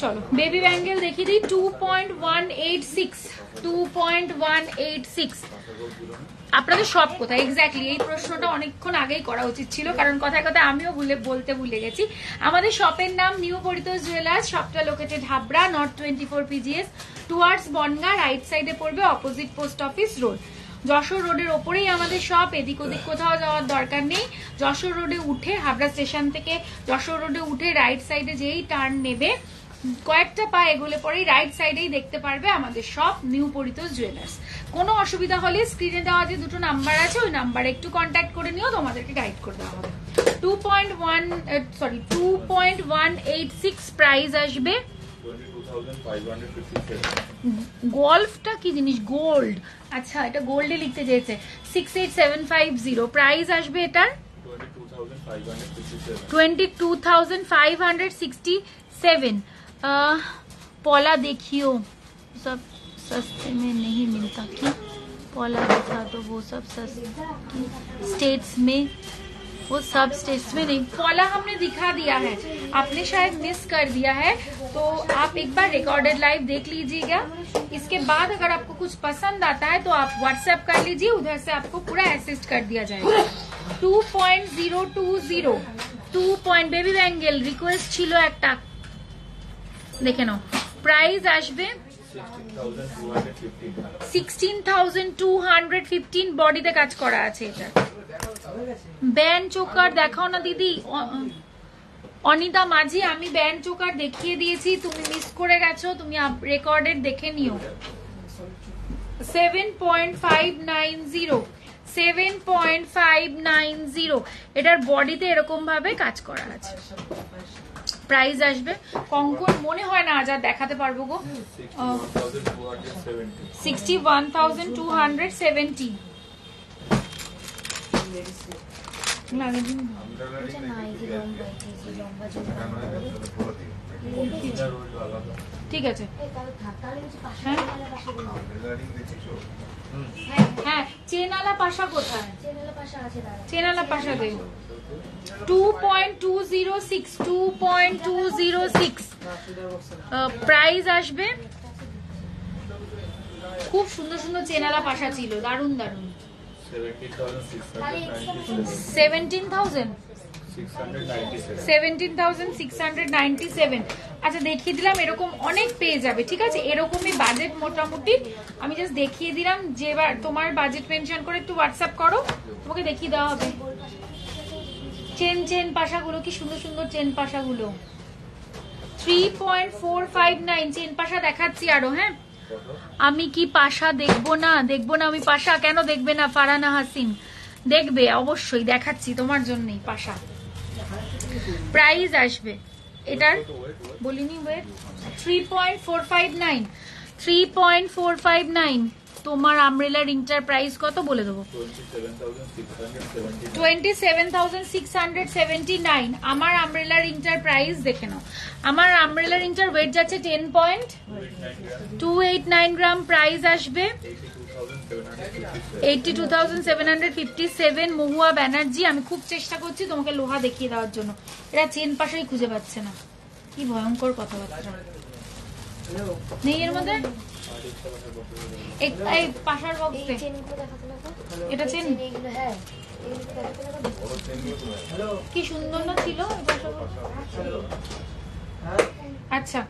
চলো বেবি ব্যাঙ্গেল দেখিয়ে দিই। 2.186। 2.186। আপনাদের সব কোথায় এক্স্যাক্টলি? এই প্রশ্নটা অনেকক্ষণ আগেই করা উচিত ছিল, কারণ কথায় কথায় আমিও ভুলে গেছি। আমাদের শপের নাম নিউ পরিতোষ জুয়েলার্স, শপটা located Habra, north 24 PGS towards Bongaon, right সাইডে পড়বে, opposite post office road. Jessore রোডের ওপরেই আমাদের শপ, এদিক ওদিক কোথাও যাওয়ার দরকার নেই। যশোর রোডে উঠে, হাবড়া স্টেশন থেকে যশোর রোডে উঠে রাইট সাইডে যেই টার্ন নেবে, কয়েকটা পা এগোলে পরেই রাইট সাইডেই দেখতে পারবে আমাদের শপ নিউ পরিতোষ জুয়েলার্স। কোনো অসুবিধা হলে স্ক্রিনে দেওয়া যে দুটো নাম্বার আছে, ওই নাম্বারে একটু কন্ট্যাক্ট করে নিও, তোমাদেরকে গাইড করে দেওয়া হবে। 2.186 প্রাইস আসবে। 22,557। গল্ফটা কি জিনিস? গোল্ড। আচ্ছা, এটা গোল্ডে লিখতে চেয়েছে। 68,750 প্রাইস আসবে এটার। 22,567। पौला देखियो, सब सस्ते में नहीं मिलता। कि पौला दिखा तो वो सब सस्ते स्टेट्स में, वो सब स्टेट्स में नहीं। पौला हमने दिखा दिया है, आपने शायद मिस कर दिया है, तो आप एक बार रिकॉर्डेड लाइव देख लीजिएगा। इसके बाद अगर आपको कुछ पसंद आता है तो आप व्हाट्सएप कर लीजिए, उधर से आपको पूरा असिस्ट कर दिया जाएगा। 2.020। 2 बेबी बैंगल रिक्वेस्ट छिलो एकटा, দেখে নাও। প্রাইস আসবে 16,215। বডিতে কাজ করা আছে এটা। ব্যান্ড চোকার দেখাও না দিদি। অনিতা মাঝি, আমি ব্যান্ড চোকার দেখিয়ে দিয়েছি, তুমি মিস করে গেছো, তুমি রেকর্ডেড দেখে নিও। 7.590। 7.590। এটার বডিতে এরকম ভাবে কাজ করা আছে। প্রাইস আসবে, কঙ্কন মনে হয় না আজ দেখাতে পারবো গো। 61,270। ঠিক আছে, হ্যাঁ। চেনালা পাশা কোথায়? চেনালা পাশা দেব। 2.206। 2.206 প্রাইস আসবে। খুব সুন্দর সুন্দর চেনালা পাশা ছিল, দারুন দারুন। 17,697। আচ্ছা, দেখিয়ে দিলাম, এরকম অনেক পেয়ে যাবে, ঠিক আছে? এরকমই বাজেট মোটামুটি আমি জাস্ট দেখিয়ে দিলাম। যে তোমার বাজেট মেনশন করে একটু হোয়াটসঅ্যাপ করো, তোমাকে দেখিয়ে দেওয়া হবে। চেন পাশাগুলো কি সুন্দর সুন্দর চেন পাশাগুলো। 3.459 চেন পাশা দেখাচ্ছি আরো। হ্যাঁ, আমি কি পাশা দেখবো না? আমি পাশা কেন দেখবে না? ফারানা হাসিন দেখবে, অবশ্যই দেখাচ্ছি তোমার জন্যই পাশা। প্রাইস আসবে এটার, বলিনি ওয়েট, 3.459। 3.459 তোমার আমব্রেলা রিংটার প্রাইস কত বলে দেবো? 27,679। আমার আমব্রেলা রিংটার প্রাইস দেখে নাও। আমার আমব্রেলা রিংটার ওয়েট যাচ্ছে 10.289 গ্রাম। প্রাইস আসবে 82,757। মহুয়া ব্যানার্জি, আমি খুব চেষ্টা করছি তোমাকে লোহা দেখিয়ে দেওয়ার জন্য, এরা চেন পাশেই খুঁজে পাচ্ছে না। কি ভয়ঙ্কর কথাবার্তা নেই এর মধ্যে। এই পাশার বক্স এটা চেন কি সুন্দর না ছিল। আচ্ছা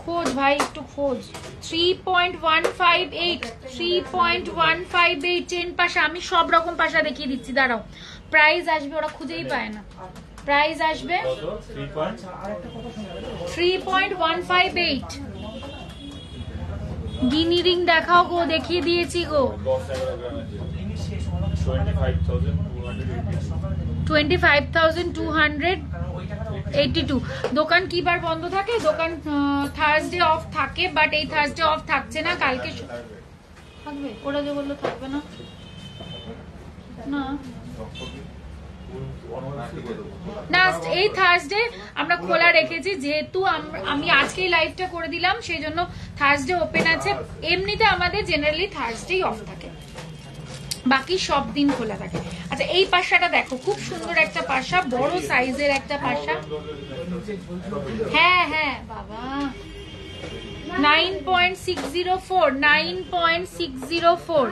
খোঁজ ভাই, একটু খোঁজ। 3.158 3.158 চেন পাশা। আমি সব রকম পাশা দেখিয়ে দিচ্ছি, দাঁড়াও। প্রাইস আসবে, ওরা খুঁজেই পায় না। প্রাইস আসবে 3.158। গিনি রিং দেখাও গো, দেখিয়ে দিয়েছি গো। 25,282। দোকান কি বার বন্ধ থাকে? দোকান থার্সডে অফ থাকে, বাট এই থার্সডে অফ থাকছে না, কালকে থাকবে। ওরা যে বললো থাকবে না, না না এই থার্সডে আমরা খোলা রেখেছি, যেহেতু আমি আজকেই লাইভটা করে দিলাম সেই জন্য থার্সডে ওপেন আছে। এমনিতে আমাদের জেনারেলি থার্সডে অফ থাকে, বাকি সব দিন খোলা থাকে। আচ্ছা এই পাশাটা দেখো, খুব সুন্দর একটা পাশা, বড় সাইজের একটা পাশা। হ্যাঁ হ্যাঁ বাবা, 9.604 9.604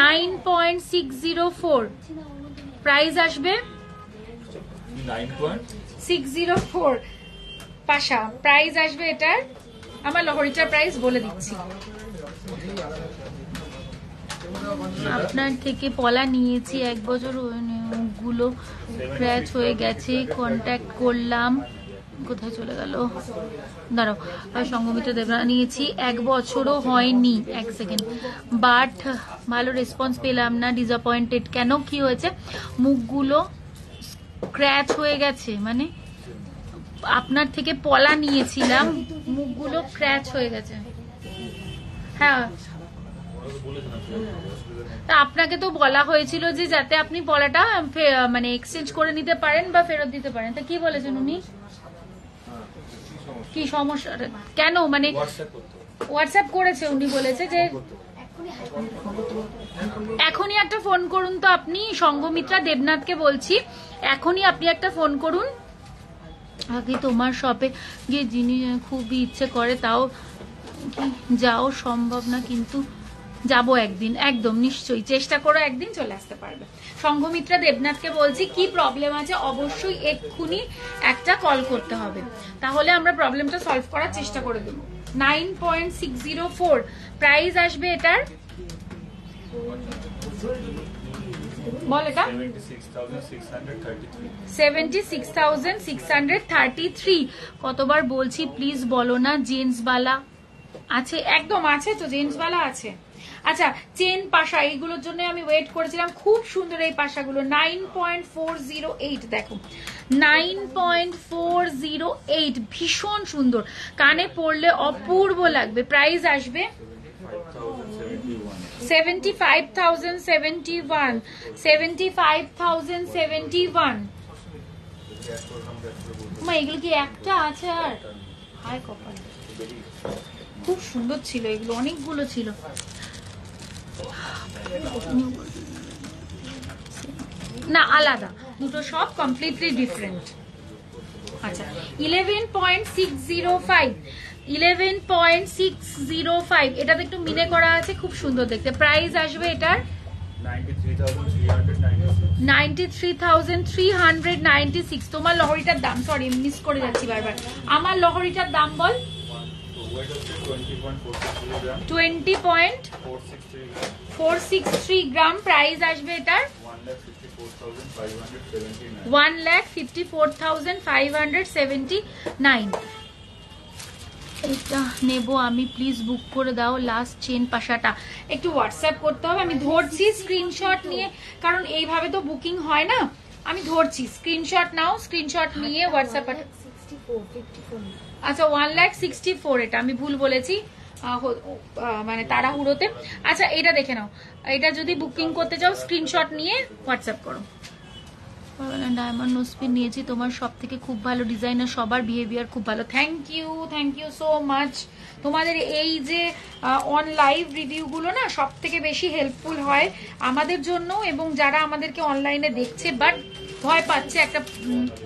9.604 প্রাইস আসবে 9.604 পাশা। প্রাইস আসবে এটার, আমার লহরিটার প্রাইস বলে দিচ্ছি। আপনার থেকে পলা নিয়েছি 1 বছর, গুলো ক্র্যাচ হয়ে গেছে, কন্ট্যাক্ট করলাম। কোথায় চলে গেল, দাঁড়াও। সঙ্গমিত্র দেবরা নিয়েছি 1 বছরও হয়নি, 1 সেকেন্ড, বাট ভালো রেসপন্স পেলাম না, ডিসঅ্যাপয়েন্টেড। কেন, কি হয়েছে? মুখগুলো ক্র্যাচ হয়ে গেছে, মানে আপনার থেকে পলা নিয়েছিলাম, মুখগুলো ক্র্যাচ হয়ে গেছে। হ্যাঁ তা আপনাকে তো বলা হয়েছিল যে যাতে আপনি পলাটা মানে এক্সচেঞ্জ করে নিতে পারেন বা ফেরত দিতে পারেন, তা কি বলেছেন উনি? কি সমস্যা কেন, মানে হোয়াটসঅ্যাপ করেছে, উনি বলেছে যে এখনই একটা ফোন করুন। তো আপনি সঙ্গমিত্রা দেবনাথকে বলছি, এখনই আপনি একটা ফোন করুন। আগে তোমার শপে গিয়ে জিনিস খুবই ইচ্ছে করে, তাও কি যাও সম্ভব না, কিন্তু যাবো একদিন, একদম নিশ্চয়ই চেষ্টা করো, একদিন চলে আসতে পারবে। সঙ্গমিত্রা দেবনাথকে বলছি কি প্রবলেম আছে, অবশ্যই এক্ষুনি একটা কল করতে হবে, তাহলে আমরা প্রবলেমটা সলভ করার চেষ্টা করে দেবো। 9.604 প্রাইস আসবে এটার, বল এটা 76,633। কতবার বলছি প্লিজ বলো না। জেন্টস বালা আছে, একদম আছে তো, জেন্টস বালা আছে। আচ্ছা চেন পাশা, এইগুলোর জন্য আমি ওয়েট করেছিলাম, খুব সুন্দর এই পাশাগুলো। 9.408 দেখো, 9.408 ভীষণ সুন্দর, কানে পরলে অপূর্ব লাগবে। প্রাইস আসবে 75,071 75,071। মা এগুলো কি একটা আছে? আর হায় কপাল, খুব সুন্দর ছিল এগুলো, অনেকগুলো ছিল। না আলাদা দুটো, সব কমপ্লিটলি ডিফারেন্ট। আচ্ছা 11.605 11.605 এটাতে একটু মিনে করা আছে, খুব সুন্দর দেখতে। প্রাইস আসবে এটার 93,396। তোমার লহরিটার দাম, সরি মিস করে যাচ্ছি বারবার, আমার লহরিটার দাম বল। 20.463 গ্রাম। প্রাইস আসবে এটার 1,54,579। এটা নেবো আমি, প্লিজ বুক করে দাও। লাস্ট চেন পাশাটা একটু হোয়াটসঅ্যাপ করতে হবে, আমি ধরছি স্ক্রিনশট নিয়ে, কারণ এইভাবে তো বুকিং হয় না। আমি ধরছি, স্ক্রিনশট নাও, স্ক্রিনশট নিয়ে হোয়াটসঅ্যাপ। আচ্ছা 1,64,000, এটা আমি ভুল বলেছি, মানে তাড়াহুড়োতে। আচ্ছা এটা দেখে নাও, এটা যদি বুকিং করতে চাও স্ক্রিনশট নিয়ে হোয়াটসঅ্যাপ করো। ডায়মন্ড নোসপিন নিয়েছি, তোমার সব থেকে খুব ভালো ডিজাইনার, সবার বিহেভিয়ার খুব ভালো। Thank you so much. তোমাদের এই যে অন লাইভ রিভিউগুলো না সব থেকে বেশি হেল্পফুল হয় আমাদের জন্য, এবং যারা আমাদেরকে অনলাইনে দেখছে বাট ভয় পাচ্ছে একটা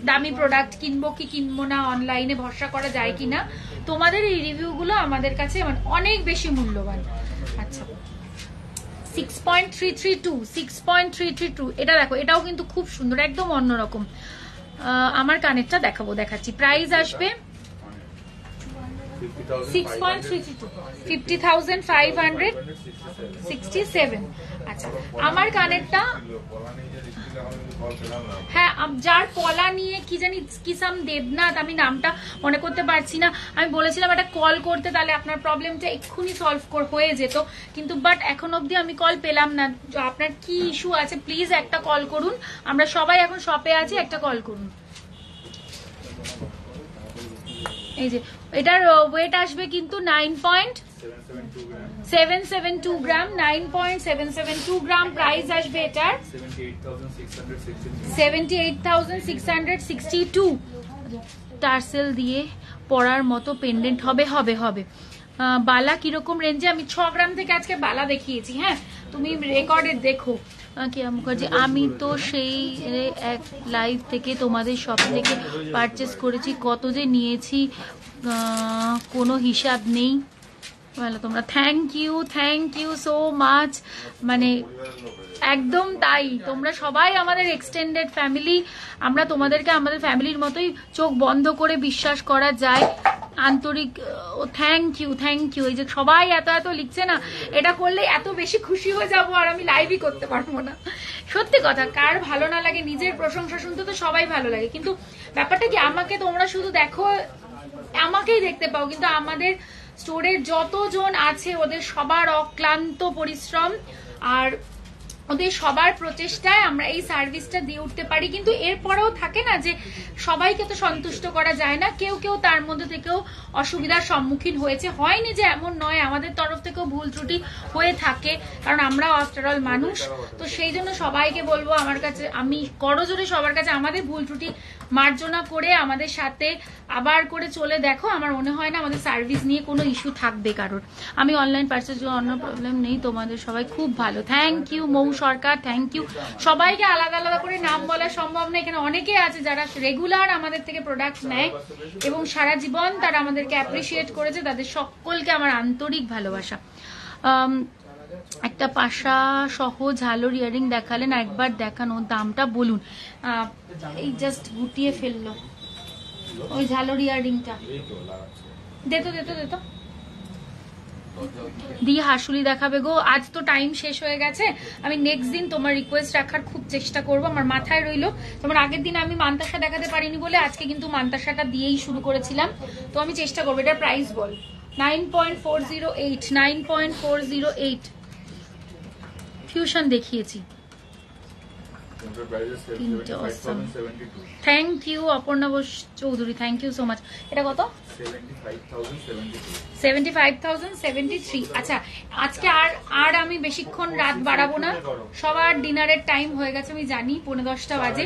দামি প্রোডাক্ট কিনবো কি কিনবো না, অনলাইনে ভরসা করা যায় কিনা, তোমাদের এই রিভিউগুলো আমাদের কাছে মানে অনেক বেশি মূল্যবান। আচ্ছা 6.332 এটা দেখো, এটাও কিন্তু খুব সুন্দর, একদম অন্যরকম। আমার কানেরটা দেখাচ্ছি, প্রাইস আসবে 50,567। আচ্ছা আমার কানেরটা, হ্যাঁ যার পলা নিয়ে কি জানি কিসাম দেবনাথ, আমি নামটা মনে করতে পারছি না, আমি বলেছিলাম একটা কল করতে, তাহলে আপনার প্রবলেমটা এক্ষুনি সলভ হয়ে যেত, কিন্তু বাট এখন অবধি আমি কল পেলাম না। আপনার কি ইস্যু আছে প্লিজ একটা কল করুন, আমরা সবাই এখন শপে আছি, একটা কল করুন। এই যে এটার ওয়েট আসবে কিন্তু 9.772 গ্রাম, 9.772 গ্রাম। প্রাইস আসবে এটার 78,662। টার্সেল দিয়ে পরার মতো পেন্ডেন্ট হবে। বালা কিরকম রেঞ্জে? আমি 6 গ্রাম থেকে আজকে বালা দেখিয়েছি, হ্যাঁ তুমি রেকর্ডে দেখো। কিয়া মুখার্জি, আমি তো সেই এক লাইভ থেকে তোমাদের সব থেকে পারচেস করেছি, কত যে নিয়েছি কোনো হিসাব নেই। ভালো তোমরা, থ্যাংক ইউ সো মাচ। মানে একদম তাই, তোমরা সবাই আমাদের এক্সটেন্ডেড ফ্যামিলি, আমরা তোমাদেরকে আমাদের ফ্যামিলির মতোই চোখ বন্ধ করে বিশ্বাস করা যায়। আন্তরিক থ্যাংক ইউ। এই যে সবাই এত লিখছে না, এটা করলে এত বেশি খুশি হয়ে যাবো আর আমি লাইভই করতে পারবো না। সত্যি কথা, কার ভালো না লাগে? নিজের প্রশংসা শুনতে তো সবাই ভালো লাগে, কিন্তু ব্যাপারটা কি, আমাকে তোমরা শুধু দেখো, আমাকেই দেখতে পাও, কিন্তু আমাদের স্টোরের যতজন আছে ওদের সবার অক্লান্ত পরিশ্রম আর ওদের সবার প্রচেষ্টায় আমরা এই সার্ভিসটা দিয়ে উঠতে পারি। কিন্তু এরপরেও থাকে না যে সবাইকে তো সন্তুষ্ট করা যায় না, কেউ তার মধ্যে থেকেও অসুবিধার সম্মুখীন হয়নি যে এমন নয়, আমাদের তরফ থেকেও ভুল ত্রুটি হয়ে থাকে, কারণ আমরা আফটার অল মানুষ। তো সেই জন্য সবাইকে বলবো, আমার কাছে আমি করজোরে সবার কাছে আমাদের ভুল ত্রুটি মার্জনা করে আমাদের সাথে আবার করে চলে দেখো, আমার মনে হয় না আমাদের সার্ভিস নিয়ে কোনো ইস্যু থাকবে কারোর। আমি অনলাইন পার্সেস অন্য প্রবলেম নেই, তোমাদের সবাই খুব ভালো। Thank you Mou Sarkar, thank you. সবাইকে আলাদা আলাদা করে নাম বলা সম্ভব না, এখানে অনেকে আছে যারা রেগুলার আমাদের থেকে প্রোডাক্ট নেয় এবং সারা জীবন তারা আমাদেরকে অ্যাপ্রিসিয়েট করেছে, তাদের সকলকে আমার আন্তরিক ভালোবাসা। একটা পাশা সহ ঝালোর ইয়ারিং দেখালেন, একবার দেখানো, দামটা বলুন। এই জাস্ট গুটিয়ে ফেললো ওই ঝালোর ইয়ারিংটা, দে তো দিয়ে হাসুলি দেখাবে গো। আজ তো টাইম শেষ হয়ে গেছে, আমি নেক্সট দিন তোমার রিকোয়েস্ট রাখার খুব চেষ্টা করবো, আমার মাথায় রইলো। তোমার আগের দিন আমি মান্তাসা দেখাতে পারিনি বলে আজকে কিন্তু মান্তাসাটা দিয়েই শুরু করেছিলাম, তো আমি চেষ্টা করবো। এটার প্রাইস বল। 9.408 ফিউশন দেখিয়েছি। Thank you Aparnab Chowdhury, thank you so much. এটা কত? 75,073। আচ্ছা আজকে আর আমি বেশিক্ষণ রাত বাড়াবো না, সবার ডিনারের টাইম হয়ে গেছে আমি জানি, 9:45 বাজে।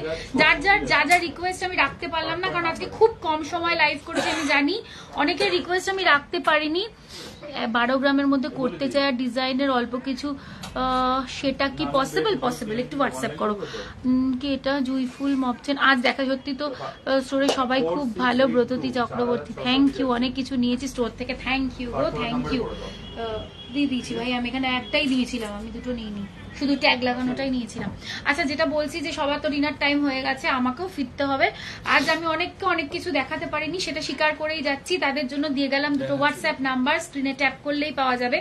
যা রিকোয়েস্ট আমি রাখতে পারলাম না, কারণ আজকে খুব কম সময় লাইভ করেছি, আমি জানি অনেকের রিকোয়েস্ট আমি রাখতে পারিনি। 12 গ্রামের মধ্যে করতে চাই আর ডিজাইনের অল্প কিছু, সেটা কি পসিবল? একটু হোয়াটসঅ্যাপ করো কি এটা জুইফুল মপচেন। আজ দেখা সত্যি তো স্টোরে সবাই খুব ভালো। Bratati Chakraborty, thank you. অনেক কিছু নিয়েছি স্টোর থেকে, থ্যাংক ইউ গো, থ্যাংক ইউ। দিয়ে দিয়েছি ভাই, আমি এখানে একটাই দিয়েছিলাম, আমি দুটো নিইনি, শুধু ট্যাগ লাগানোটাই নিয়েছিলাম। আচ্ছা যেটা বলছি যে সবার তো ডিনার টাইম হয়ে গেছে, আমাকেও ফিরতে হবে। আজ আমি অনেক কিছু দেখাতে পারিনি, সেটা স্বীকার করেই যাচ্ছি। তাদের জন্য দিয়ে গেলাম দুটো হোয়াটসঅ্যাপ নাম্বার, স্ক্রিনে ট্যাপ করলেই পাওয়া যাবে।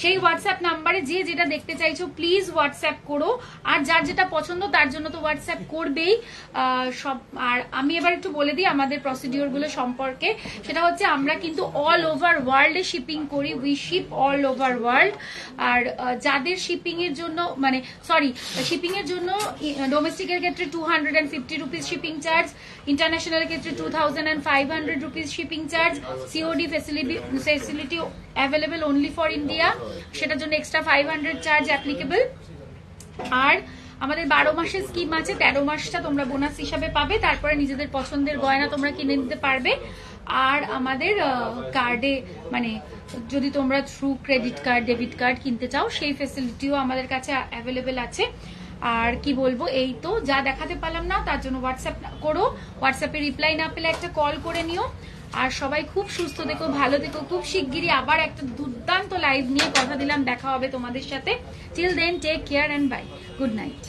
সেই হোয়াটসঅ্যাপ নাম্বারে যে যেটা দেখতে চাইছো প্লিজ হোয়াটসঅ্যাপ করো। আর যার যেটা পছন্দ তার জন্য তো হোয়াটসঅ্যাপ করবেই সব। আর আমি এবার একটু বলে দিই আমাদের প্রসিডিওর গুলো সম্পর্কে। সেটা হচ্ছে আমরা কিন্তু অল ওভার ওয়ার্ল্ডে শিপিং করি, we ship all over world. আর যাদের শিপিং এর জন্য মানে শিপিং এর জন্য ডোমেস্টিকের ক্ষেত্রে 250 রুপিস শিপিং চার্জ, ইন্টারন্যাশনাল ক্ষেত্রে 2500 rupees shipping charge, COD facility available only for India, সেটার জন্য এক্সট্রা 500 চার্জ অ্যাপ্লিকেবল। আর আমাদের 12 মাসের স্কিম আছে, 13 মাসটা তোমরা বোনাস হিসাবে পাবে, তারপরে নিজেদের পছন্দের গয়না তোমরা কিনে নিতে পারবে। আর আমাদের কার্ডে মানে যদি তোমরা through credit card debit card কিনতে চাও সেই ফেসিলিটিও আমাদের কাছে অ্যাভেলেবেল আছে। আর কি বলবো, এই তো যা দেখাতে পারলাম না তার জন্য হোয়াটসঅ্যাপ করো, হোয়াটসঅ্যাপে রিপ্লাই না পেলে একটা কল করে নিও। আর সবাই খুব সুস্থ থেকো, ভালো থেকো। খুব শিগগিরই আবার একটা দুর্দান্ত লাইভ নিয়ে কথা দিলাম দেখা হবে তোমাদের সাথে। Till then take care and bye, good night.